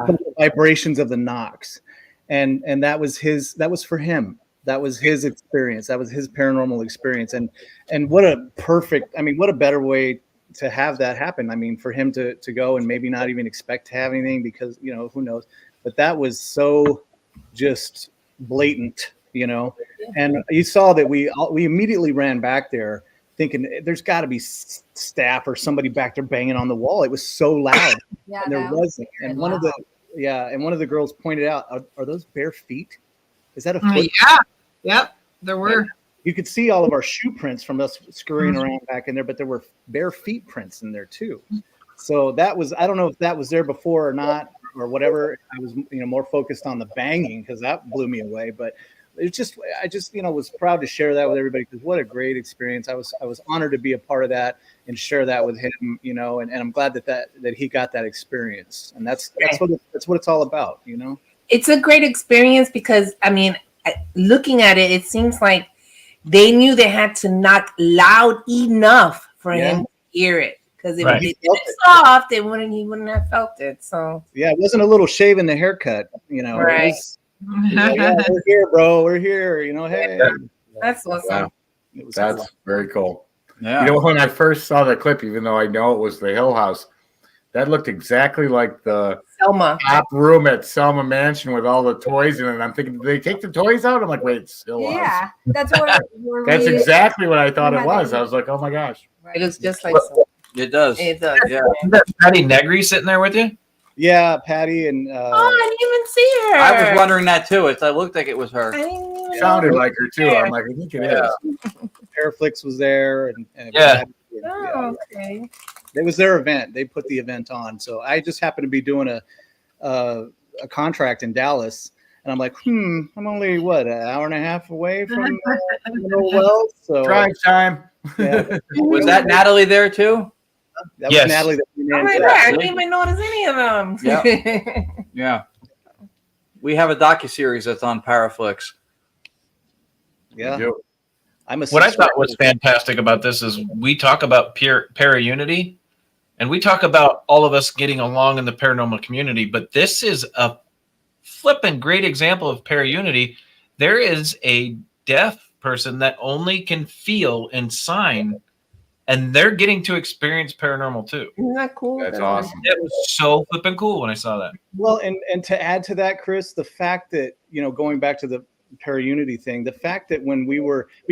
the vibrations of the knocks, and that was for him. That was his experience. That was his paranormal experience. And what a better way to have that happen. I mean, for him to go and maybe not even expect to have anything because, who knows, but that was so just blatant, and you saw that we immediately ran back there thinking there's got to be staff or somebody back there banging on the wall. It was so loud. Yeah, and there wasn't. And one of the girls pointed out, are those bare feet? Is that a foot? Yeah. Yep. There were. You could see all of our shoe prints from us scurrying around back in there, but there were bare feet prints in there too. So that was, I don't know if that was there before or not, or whatever. I was, more focused on the banging because that blew me away. But I just, was proud to share that with everybody because what a great experience. I was honored to be a part of that and share that with him, and I'm glad that he got that experience. And that's what it's all about, It's a great experience because, I mean, looking at it, it seems like they knew they had to knock loud enough for him to hear it. Because if they did it soft, he wouldn't have felt it. So it wasn't a little shave in the haircut, Right. We're here, bro. We're here. Hey. That's awesome. Wow. That's very cool. Yeah. When I first saw the clip, even though I know it was the Hill House, That looked exactly like the Selma top room at Selma Mansion with all the toys in it. And I'm thinking, did they take the toys out? I'm like, wait, it's still us. Yeah, that's what. That's exactly what I thought it was. I was like, oh my gosh. It looks just like Selma. It does. It does. Yeah. Isn't that Patty Negri sitting there with you? Yeah, Patty and. Oh, I didn't even see her. I was wondering that too. It looked like it was her. I didn't even Sounded like her too. I'm like, I think it is. Paraflix was there, and Yeah. Oh, okay. It was their event. They put the event on. So I just happened to be doing a contract in Dallas, and I'm like, I'm only an hour and a half away from Wells. So Drive time. Yeah. Was that Natalie there too? That was Natalie. That came Oh in. my God, I didn't even notice any of them. Yeah. Yeah. We have a docuseries that's on Paraflix. Yeah. What I thought was fantastic about this is we talk about para-unity, and we talk about all of us getting along in the paranormal community, but this is a flippin' great example of para-unity. There is a deaf person that only can feel and sign, and they're getting to experience paranormal too. Isn't that cool? That's awesome. It was so flippin' cool when I saw that. Well, and to add to that, Chris, the fact that, going back to the para-unity thing, the fact that when we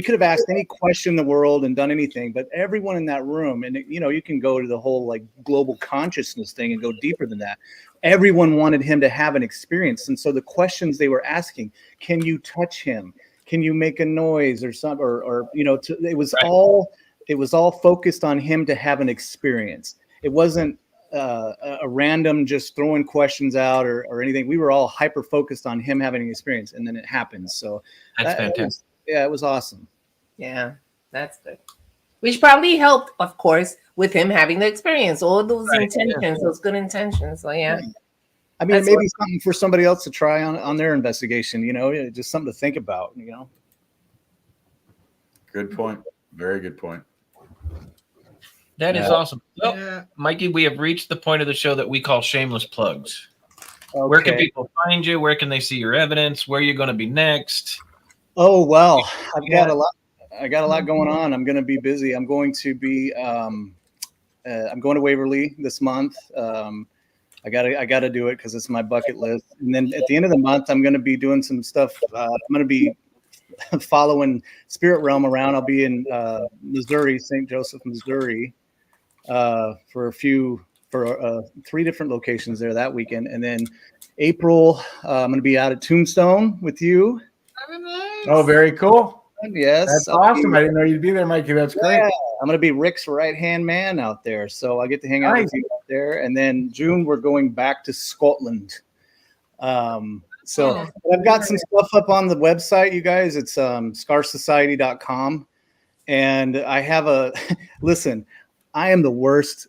could have asked any question in the world and done anything, but everyone in that room, and you can go to the whole like global consciousness thing and go deeper than that. Everyone wanted him to have an experience, and so the questions they were asking: can you touch him? Can you make a noise or something? It was all focused on him to have an experience. It wasn't a random just throwing questions out or anything. We were all hyper focused on him having an experience, and then it happens. So that's fantastic. It was awesome. Yeah, that's good. Which probably helped, of course, with him having the experience, all those intentions, those good intentions. So yeah. I mean, That's maybe something for somebody else to try on their investigation, just something to think about, Good point. Very good point. That is awesome. Well, Mikey, we have reached the point of the show that we call shameless plugs. Okay. Where can people find you? Where can they see your evidence? Where are you going to be next? Oh, well, I got a lot going on. I'm going to be busy. I'm going to be I'm going to Waverly this month. I gotta do it because it's my bucket list. And then at the end of the month, I'm going to be doing some stuff. I'm going to be following Spirit Realm around. I'll be in Missouri, St. Joseph, Missouri, for 3 different locations there that weekend. And then April, I'm going to be out at Tombstone with you. Oh, very cool. Yes. That's awesome. I didn't know you'd be there, Mikey. That's great. Yeah, I'm going to be Rick's right-hand man out there. So I get to hang out with you out there. And then June, we're going back to Scotland. So I've got some stuff up on the website, you guys. It's scarsociety.com. And I have listen, I am the worst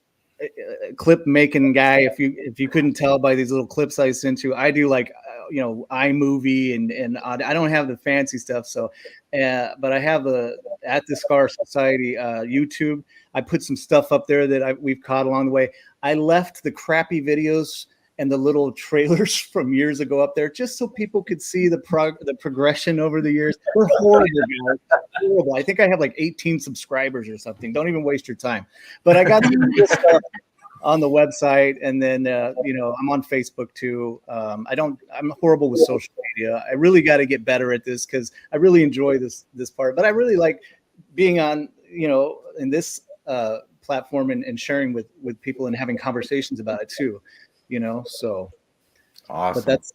clip making guy. If you couldn't tell by these little clips I sent you, I do like, iMovie and I don't have the fancy stuff. So, but I have at the Scar Society YouTube. I put some stuff up there that we've caught along the way. I left the crappy videos and the little trailers from years ago up there just so people could see the progression over the years. We're horrible, guys. Horrible. I think I have like 18 subscribers or something. Don't even waste your time. But I got this stuff on the website, and then I'm on Facebook too. I'm horrible with social media. I really got to get better at this because I really enjoy this part. But I really like being on in this platform and sharing with people and having conversations about it too. So awesome. But that's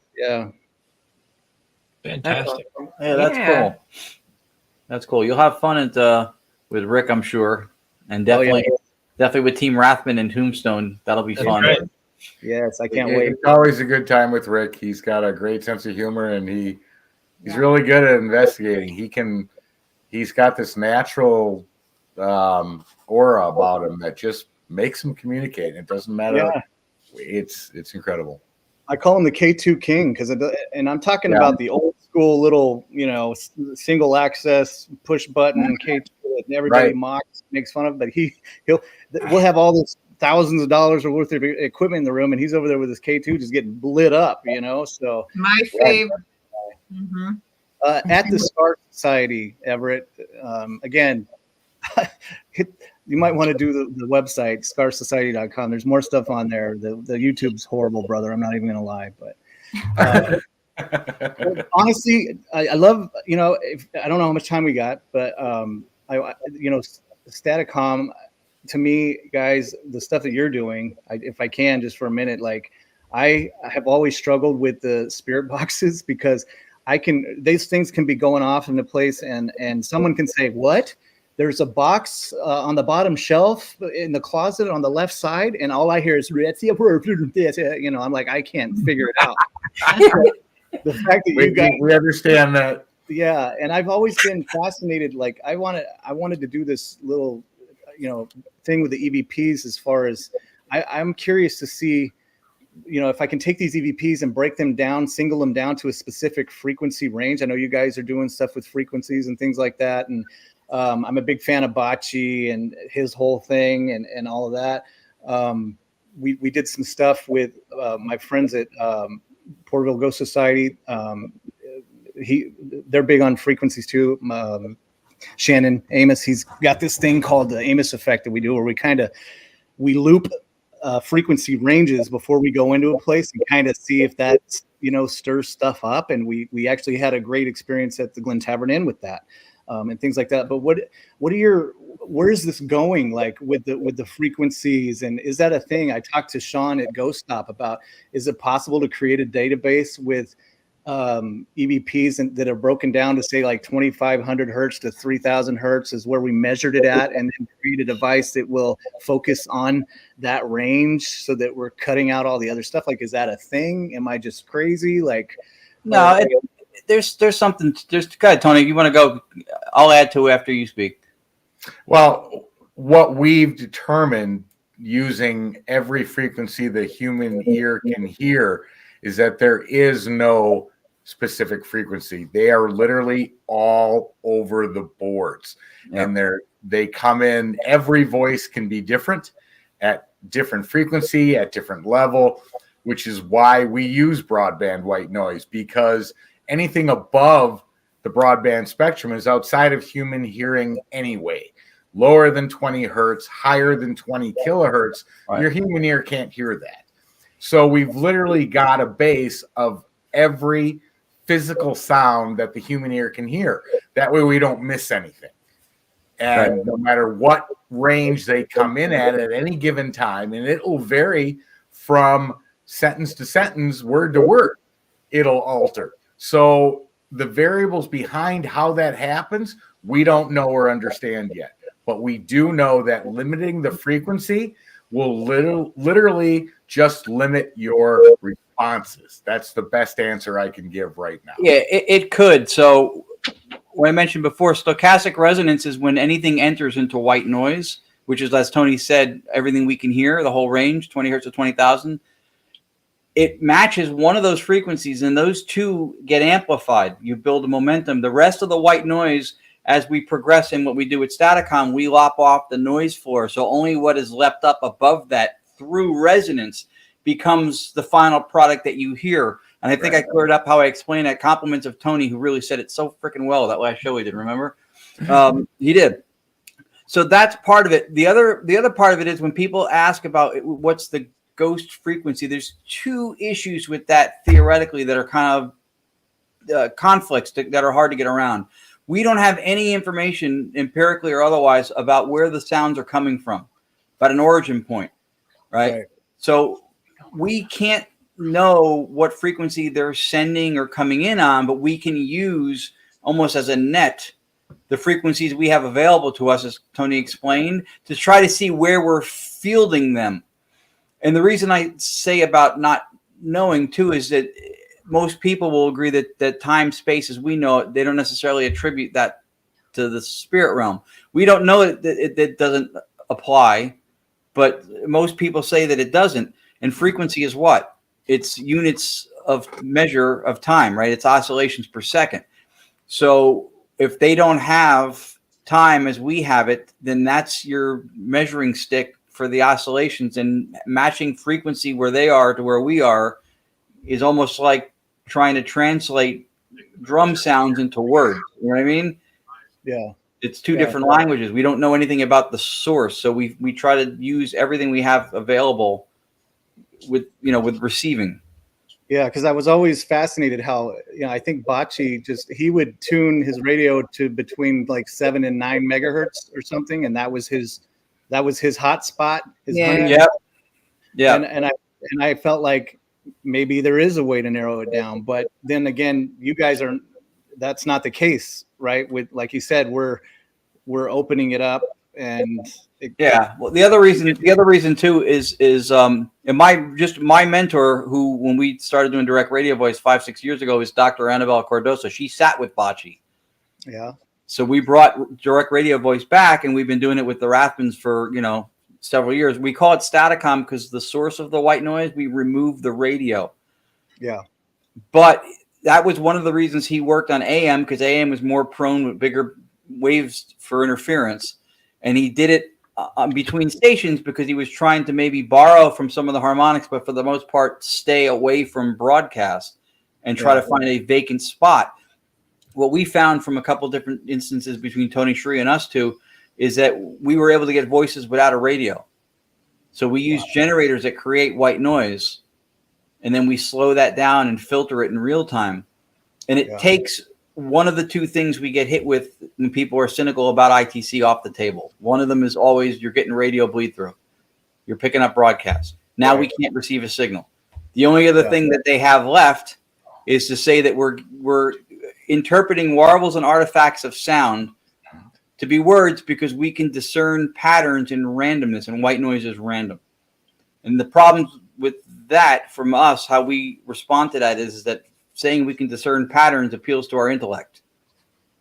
fantastic. Yeah, that's cool. That's cool. You'll have fun with Rick, I'm sure, and definitely with Team Rathman and Tombstone. That'll be fun. Great. Yes, I can't wait. It's always a good time with Rick. He's got a great sense of humor, and he's really good at investigating. He's got this natural aura about him that just makes him communicate. It doesn't matter. Yeah. It's incredible. I call him the K2 King and I'm talking about the old school little, single access push button K2 that everybody mocks, makes fun of, but we'll have all this thousands of dollars worth of equipment in the room, and he's over there with his K2 just getting lit up, So my favorite. Mm-hmm. At the Scar Society, Everett. Again, you might want to do the website, scarsociety.com. There's more stuff on there. The YouTube's horrible, brother. I'm not even going to lie, but honestly, I love, I don't know how much time we got, but Staticom, to me, guys, the stuff that you're doing, if I can, just for a minute, like I have always struggled with the spirit boxes because these things can be going off in the place and someone can say, what? There's a box on the bottom shelf in the closet on the left side, and all I hear is, I'm like, I can't figure it out. The fact that we understand that. Yeah, and I've always been fascinated. Like I wanted to do this little, thing with the EVPs. As far as I'm curious to see, if I can take these EVPs and break them down, single them down to a specific frequency range. I know you guys are doing stuff with frequencies and things like that, and I'm a big fan of Bocce and his whole thing and all of that. We did some stuff with my friends at Porterville Ghost Society. They're big on frequencies too. Shannon Amos, he's got this thing called the Amos effect that we do, where we loop frequency ranges before we go into a place and kind of see if that stirs stuff up. And we actually had a great experience at the Glen Tavern Inn with that. And things like that. But where is this going, like with the frequencies, and is that a thing? I talked to Sean at Ghost Stop about, is it possible to create a database with EVPs that are broken down to say like 2,500 hertz to 3,000 hertz is where we measured it at, and then create a device that will focus on that range so that we're cutting out all the other stuff? Like, is that a thing? Am I just crazy? Like, no, there's something. Go ahead, Tony. You want to go? I'll add to it after you speak. Well, what we've determined using every frequency the human ear can hear is that there is no specific frequency. They are literally all over the boards, and they come in. Every voice can be different at different frequency, at different level, which is why we use broadband white noise, because anything above the broadband spectrum is outside of human hearing anyway. Lower than 20 hertz, higher than 20 kilohertz, your human ear can't hear that. So we've literally got a base of every physical sound that the human ear can hear. That way we don't miss anything. And no matter what range they come in at any given time, and it will vary from sentence to sentence, word to word, it'll alter. So the variables behind how that happens, we don't know or understand yet. But we do know that limiting the frequency will literally just limit your responses. That's the best answer I can give right now. Yeah, it could. So what I mentioned before, stochastic resonance is when anything enters into white noise, which is, as Tony said, everything we can hear, the whole range, 20 hertz to 20,000. It matches one of those frequencies, and those two get amplified. You build a momentum. The rest of the white noise, as we progress in what we do with Staticom, we lop off the noise floor. So only what is left up above that through resonance becomes the final product that you hear. And I think I cleared up how I explained that. Compliments of Tony, who really said it so freaking well that last show he did, remember? He did. So that's part of it. The other part of it is when people ask about what's the ghost frequency, there's two issues with that theoretically that are kind of conflicts that are hard to get around. We don't have any information, empirically or otherwise, about where the sounds are coming from, about an origin point, right? So we can't know what frequency they're sending or coming in on, but we can use almost as a net the frequencies we have available to us, as Tony explained, to try to see where we're fielding them. And the reason I say about not knowing too is that most people will agree that time, space as we know it, they don't necessarily attribute that to the spirit realm. We don't know that it doesn't apply, but most people say that it doesn't. And frequency is what? It's units of measure of time, right? It's oscillations per second. So if they don't have time as we have it, then that's your measuring stick for the oscillations, and matching frequency where they are to where we are is almost like trying to translate drum sounds into words. You know what I mean? Yeah. It's two different languages. We don't know anything about the source, so we try to use everything we have available with receiving. Yeah, because I was always fascinated how I think Bocce he would tune his radio to between like 7 and 9 megahertz or something, and that was his hot spot. Yeah. And I felt like maybe there is a way to narrow it down, but then again, you guys that's not the case, right? With, like you said, we're opening it up, and well, the other reason too is and my mentor, who when we started doing direct radio voice 5-6 years ago, is Dr. Annabelle Cardoso. She sat with Bocce. Yeah. So we brought direct radio voice back, and we've been doing it with the Rathmans for several years. We call it Staticom because the source of the white noise, we remove the radio. Yeah. But that was one of the reasons he worked on AM, because AM was more prone with bigger waves for interference. And he did it between stations because he was trying to maybe borrow from some of the harmonics, but for the most part, stay away from broadcast and try to find a vacant spot. What we found from a couple different instances between Tony Shree and us two is that we were able to get voices without a radio. So we use generators that create white noise, and then we slow that down and filter it in real time. And it takes one of the two things we get hit with when people are cynical about ITC off the table. One of them is always you're getting radio bleed through. You're picking up broadcasts. Now we can't receive a signal. The only other thing that they have left is to say that we're interpreting warbles and artifacts of sound to be words because we can discern patterns in randomness, and white noise is random. And the problem with that from us, how we respond to that is that saying we can discern patterns appeals to our intellect,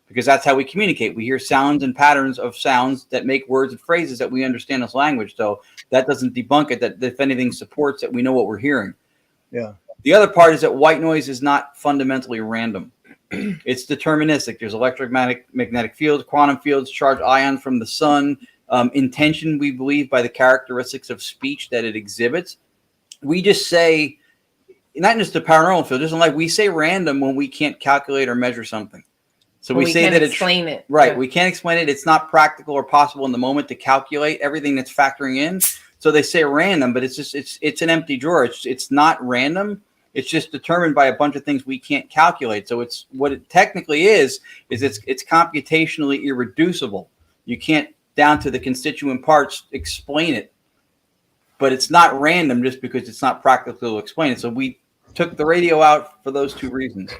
because that's how we communicate. We hear sounds and patterns of sounds that make words and phrases that we understand as language. So that doesn't debunk it. That, if anything, supports that we know what we're hearing. Yeah. The other part is that white noise is not fundamentally random. It's deterministic. There's electromagnetic fields, quantum fields, charged ions from the sun, intention, we believe, by the characteristics of speech that it exhibits. We just say, not just the paranormal field, just like we say random when we can't calculate or measure something. So we say that explain it. Right. Yeah. We can't explain it. It's not practical or possible in the moment to calculate everything that's factoring in. So they say random, but it's an empty drawer. It's not random. It's just determined by a bunch of things we can't calculate. So it's what it technically is it's computationally irreducible. You can't, down to the constituent parts, explain it. But it's not random just because it's not practical to explain it. So we took the radio out for those two reasons.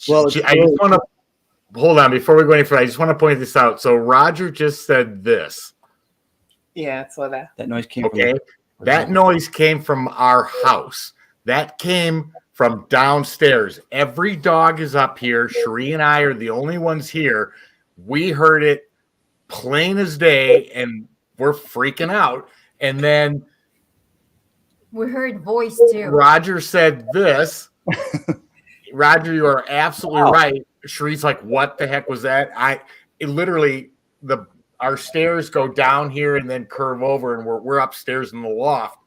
Well, I just want to hold on before we go any further. I just want to point this out. So Roger just said this. Yeah, I saw that. That noise came from that noise came from our house. That came from downstairs. Every dog is up here. Cherie and I are the only ones here. We heard it plain as day, and we're freaking out. And then we heard voice too. Roger said this. Roger, you are absolutely right. Cherie's like, what the heck was that? Our stairs go down here and then curve over, and we're upstairs in the loft.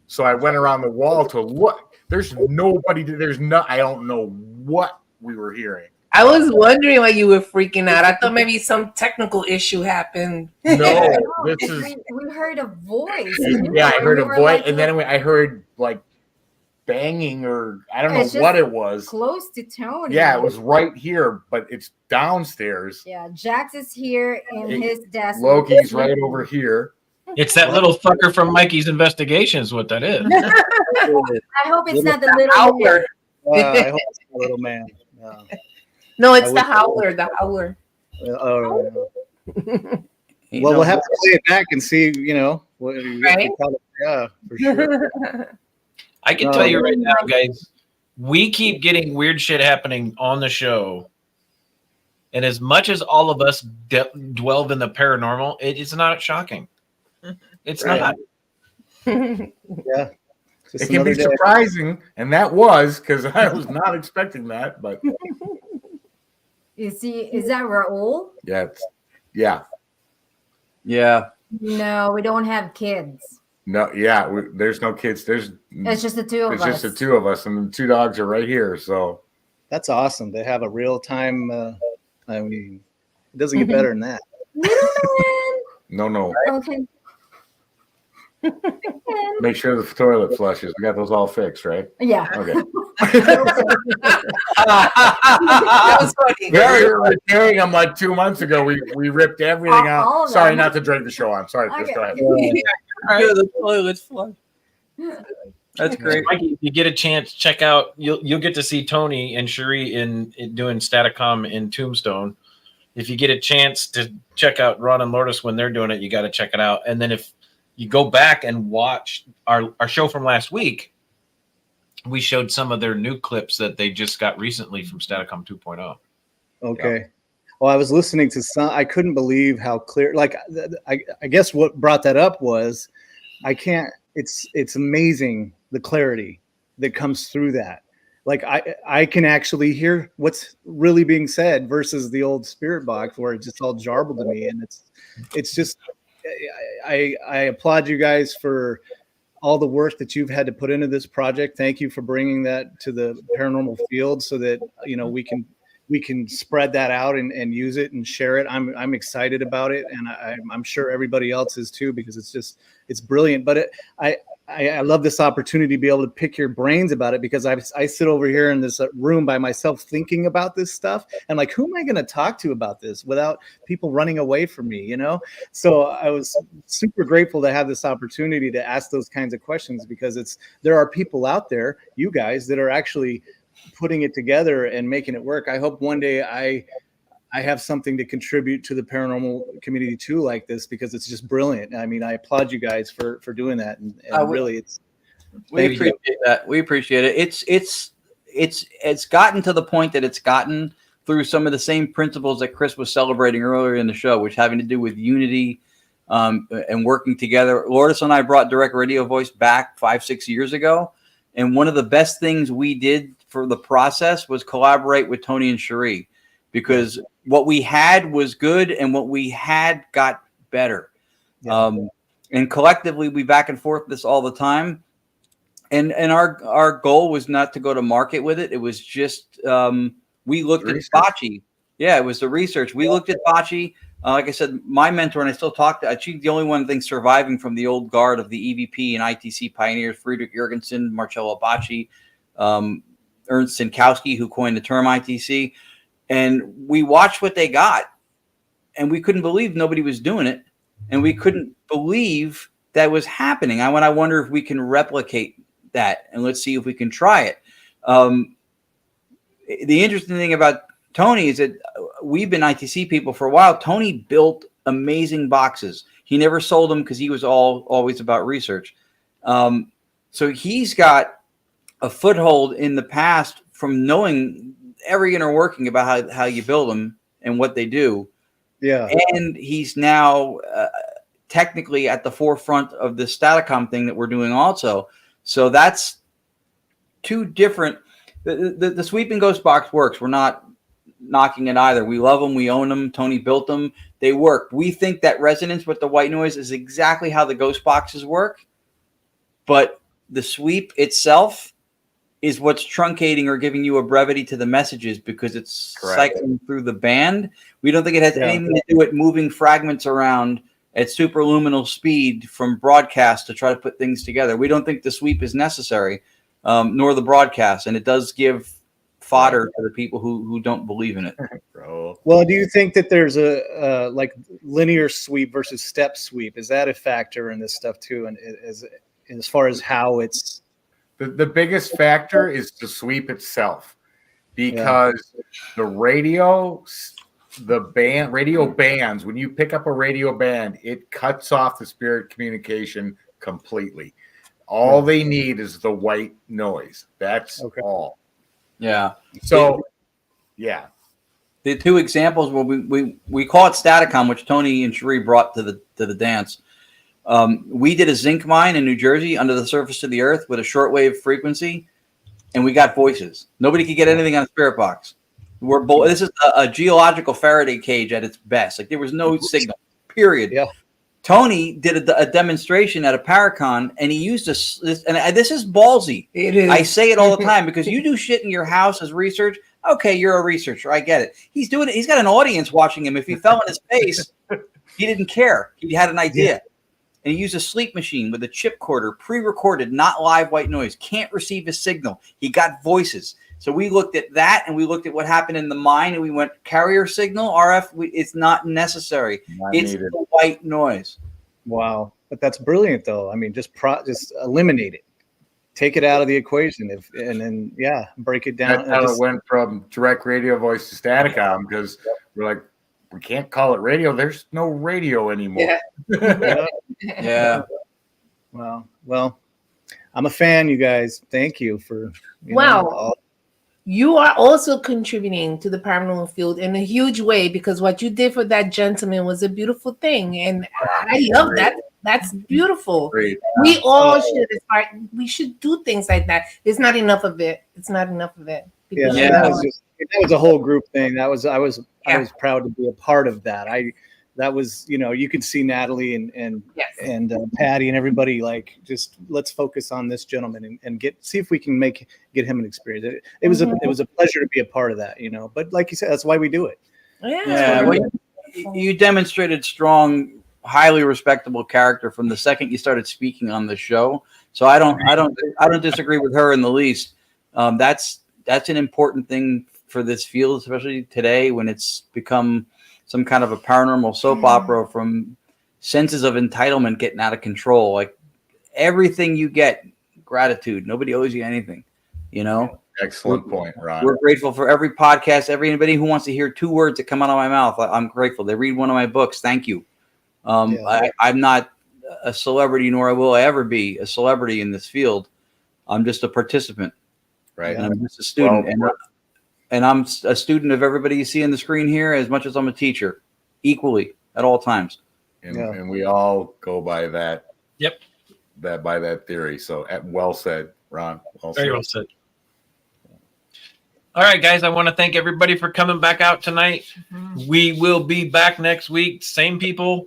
So I went around the wall to look. There's nobody. I don't know what we were hearing. I was wondering why you were freaking out. I thought maybe some technical issue happened. No, we heard a voice. Yeah, I heard a voice, and then I heard like banging, or I don't know what it was. Close to Tony. Yeah, it was right here, but it's downstairs. Yeah, Jax is here in his desk. Loki's right over here. It's that little fucker from Mikey's Investigations. What that is? I hope it's not the little howler. I hope it's the little man. No, it's the howler. The howler. Well, we'll have to play it back and see. Right? Yeah, for sure. I can tell you right now, guys, we keep getting weird shit happening on the show. And as much as all of us dwell in the paranormal, it's not shocking. It's not. Yeah. It can be surprising, and that was because I was not expecting that. But is that Raul? Yeah. No, we don't have kids. No, yeah, there's no kids. It's just the two of us. It's just the two of us, and the two dogs are right here. So that's awesome. They have a real time. It doesn't get better than that. No. Okay. Make sure the toilet flushes. We got those all fixed, right? Yeah. Okay. That was funny. We were repairing them like 2 months ago. We ripped everything out. Sorry, not to drag the show on. Sorry, just go ahead. The toilet's flush. That's great. Mikey, if you get a chance, check out. You'll get to see Tony and Cherie in doing Staticom in Tombstone. If you get a chance to check out Ron and Lourdes when they're doing it, you got to check it out. And then if you go back and watch our show from last week, we showed some of their new clips that they just got recently from Staticom 2.0. Okay. Yeah. Well, I was listening to some. I couldn't believe how clear. Like, I guess what brought that up was, I can't. It's amazing the clarity that comes through that. Like, I can actually hear what's really being said versus the old spirit box where it's just all jarbled to me, and it's just. I applaud you guys for all the work that you've had to put into this project. Thank you for bringing that to the paranormal field so that, you know, we can spread that out and use it and share it. I'm excited about it, and I'm sure everybody else is too, because it's brilliant. But I love this opportunity to be able to pick your brains about it, because I sit over here in this room by myself thinking about this stuff, and like, who am I going to talk to about this without people running away from me, you know? So I was super grateful to have this opportunity to ask those kinds of questions, because there are people out there, you guys, that are actually putting it together and making it work. I hope one day I have something to contribute to the paranormal community too, like this, because it's just brilliant. I mean, I applaud you guys for doing that, and really, we appreciate that. We appreciate it. It's gotten to the point that it's gotten through some of the same principles that Chris was celebrating earlier in the show, which having to do with unity and working together. Lourdes and I brought Direct Radio Voice back 5-6 years ago, and one of the best things we did for the process was collaborate with Tony and Cherie, because what we had was good and what we had got better. Yeah. And collectively, we back and forth this all the time. And our goal was not to go to market with it. It was just, we looked at Bocce. Yeah, it was the research. We looked at Bocce. Like I said, my mentor, and I still talk to, she's the only one thing surviving from the old guard of the EVP and ITC pioneers, Friedrich Jurgensen, Marcello Bocce, Ernst Sinkowski, who coined the term ITC. And we watched what they got, and we couldn't believe nobody was doing it, and we couldn't believe that was happening. I wonder if we can replicate that, and let's see if we can try it. The interesting thing about Tony is that we've been ITC people for a while. Tony built amazing boxes. He never sold them because he was always about research. So he's got a foothold in the past from knowing every inner working about how you build them and what they do. Yeah. And he's now technically at the forefront of the Staticom thing that we're doing also. So that's two different. The sweep and ghost box works. We're not knocking it either. We love them. We own them. Tony built them. They work. We think that resonance with the white noise is exactly how the ghost boxes work. But the sweep itself is what's truncating or giving you a brevity to the messages, because it's cycling through the band. We don't think it has anything to do with moving fragments around at superluminal speed from broadcast to try to put things together. We don't think the sweep is necessary, nor the broadcast. And it does give fodder to the people who don't believe in it. Well, do you think that there's a like linear sweep versus step sweep? Is that a factor in this stuff too? And as far as how it's, the biggest factor is the sweep itself, because the radio bands, when you pick up a radio band, it cuts off the spirit communication completely. All they need is the white noise. That's all. Yeah. So, the two examples where we call it Staticom, which Tony and Cherie brought to the dance. We did a zinc mine in New Jersey under the surface of the earth with a shortwave frequency, and we got voices. Nobody could get anything on a spirit box. This is a geological Faraday cage at its best. Like, there was no signal, period. Yeah. Tony did a demonstration at a Paracon, and he used this, and this is ballsy. It is. I say it all the time, because you do shit in your house as research. Okay, you're a researcher. I get it. He's doing it. He's got an audience watching him. If he fell on his face, he didn't care. He had an idea. Yeah. And he used a sleep machine with a chip recorder, pre-recorded, not live white noise. Can't receive a signal. He got voices. So we looked at that, and we looked at what happened in the mind, and we went, carrier signal, RF, it's not necessary. It's the white noise. Wow. But that's brilliant, though. I mean, just eliminate it. Take it out of the equation, and then break it down. That's how it went from direct radio voice to Staticom, because we're like, we can't call it radio. There's no radio anymore. Yeah. Well, I'm a fan, you guys. Thank you for. You are also contributing to the paranormal field in a huge way, because what you did for that gentleman was a beautiful thing, and I love that. That's beautiful. Great. We all should aspire. We should do things like that. There's not enough of it. It's not enough of it. That was a whole group thing. I was proud to be a part of that. That was, you could see Natalie and Patty and everybody, like, just let's focus on this gentleman and see if we can get him an experience. It was a pleasure to be a part of that, But like you said, that's why we do it. Yeah. Well, you demonstrated strong, highly respectable character from the second you started speaking on the show. So I don't disagree with her in the least. That's an important thing for this field, especially today when it's become some kind of a paranormal soap opera from senses of entitlement getting out of control. Like, everything you get, gratitude. Nobody owes you anything, Excellent point, Ron. We're grateful for every podcast, anybody who wants to hear 2 words that come out of my mouth. I'm grateful. They read one of my books. Thank you. I'm not a celebrity, nor will I ever be a celebrity in this field. I'm just a participant. Right. And I'm just a student. And I'm a student of everybody you see on the screen here, as much as I'm a teacher, equally at all times. And we all go by that. Yep. By that theory. So well said, Ron. Very well said. All right, guys, I want to thank everybody for coming back out tonight. Mm-hmm. We will be back next week. Same people.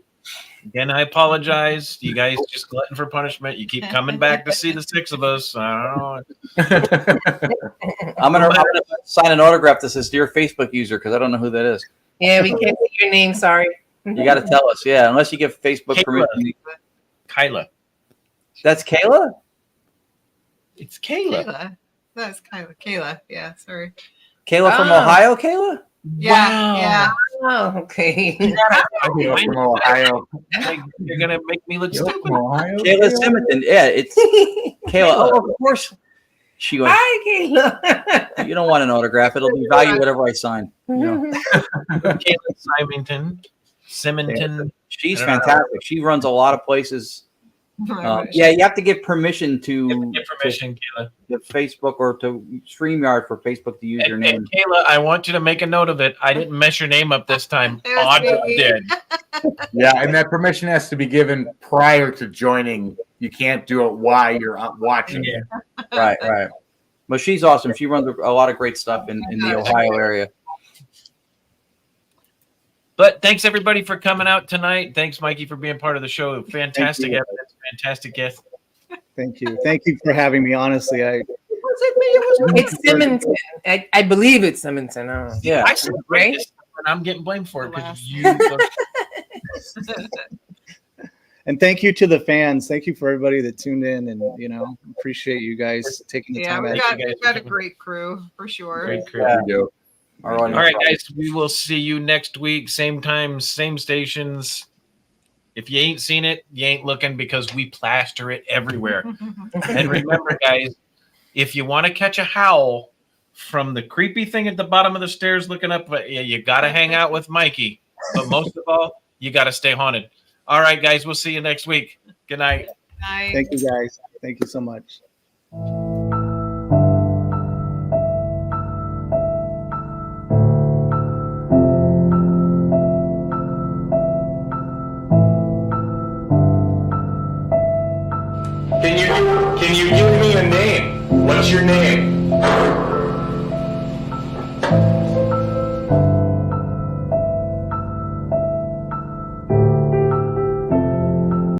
Again, I apologize. You guys just glutton for punishment. You keep coming back to see the 6 of us. I don't know. I'm gonna sign an autograph that says "Dear Facebook user" because I don't know who that is. Yeah, we can't see your name. Sorry. You got to tell us. Yeah, unless you give Facebook permission. Kyla. That's Kayla? It's Kayla. That's Kayla. Yeah, sorry. Kayla from Ohio, Kayla? Yeah. Oh, okay. From Ohio. You're gonna make me look stupid. Kayla Simonton. Yeah, it's Kayla. Oh, of course. She goes, hi, Kayla. You don't want an autograph. It'll be valued whatever I sign. Kayla Simonton. She's fantastic. She runs a lot of places. You have to give permission to Kayla. To Facebook or to StreamYard for Facebook to use your name. And Kayla, I want you to make a note of it. I didn't mess your name up this time. Audra did. Yeah, and that permission has to be given prior to joining. You can't do it while you're watching. Yeah. Right. But she's awesome. She runs a lot of great stuff in the Ohio area. But thanks everybody for coming out tonight. Thanks, Mikey, for being part of the show. Fantastic evidence, fantastic guest. Thank you for having me. Honestly, It's Simonton. I believe it's Simonton. I said right, and I'm getting blamed for it because you. And thank you to the fans. Thank you for everybody that tuned in, and appreciate you guys taking the time. We got a great crew for sure. Great crew. Yeah. All right, guys. We will see you next week. Same time, same stations. If you ain't seen it, you ain't looking because we plaster it everywhere. And remember, guys, if you want to catch a howl from the creepy thing at the bottom of the stairs looking up, you got to hang out with Mikey. But most of all, you got to stay haunted. All right, guys. We'll see you next week. Good night. Night. Thank you, guys. Thank you so much. Can you give me a name? What's your name?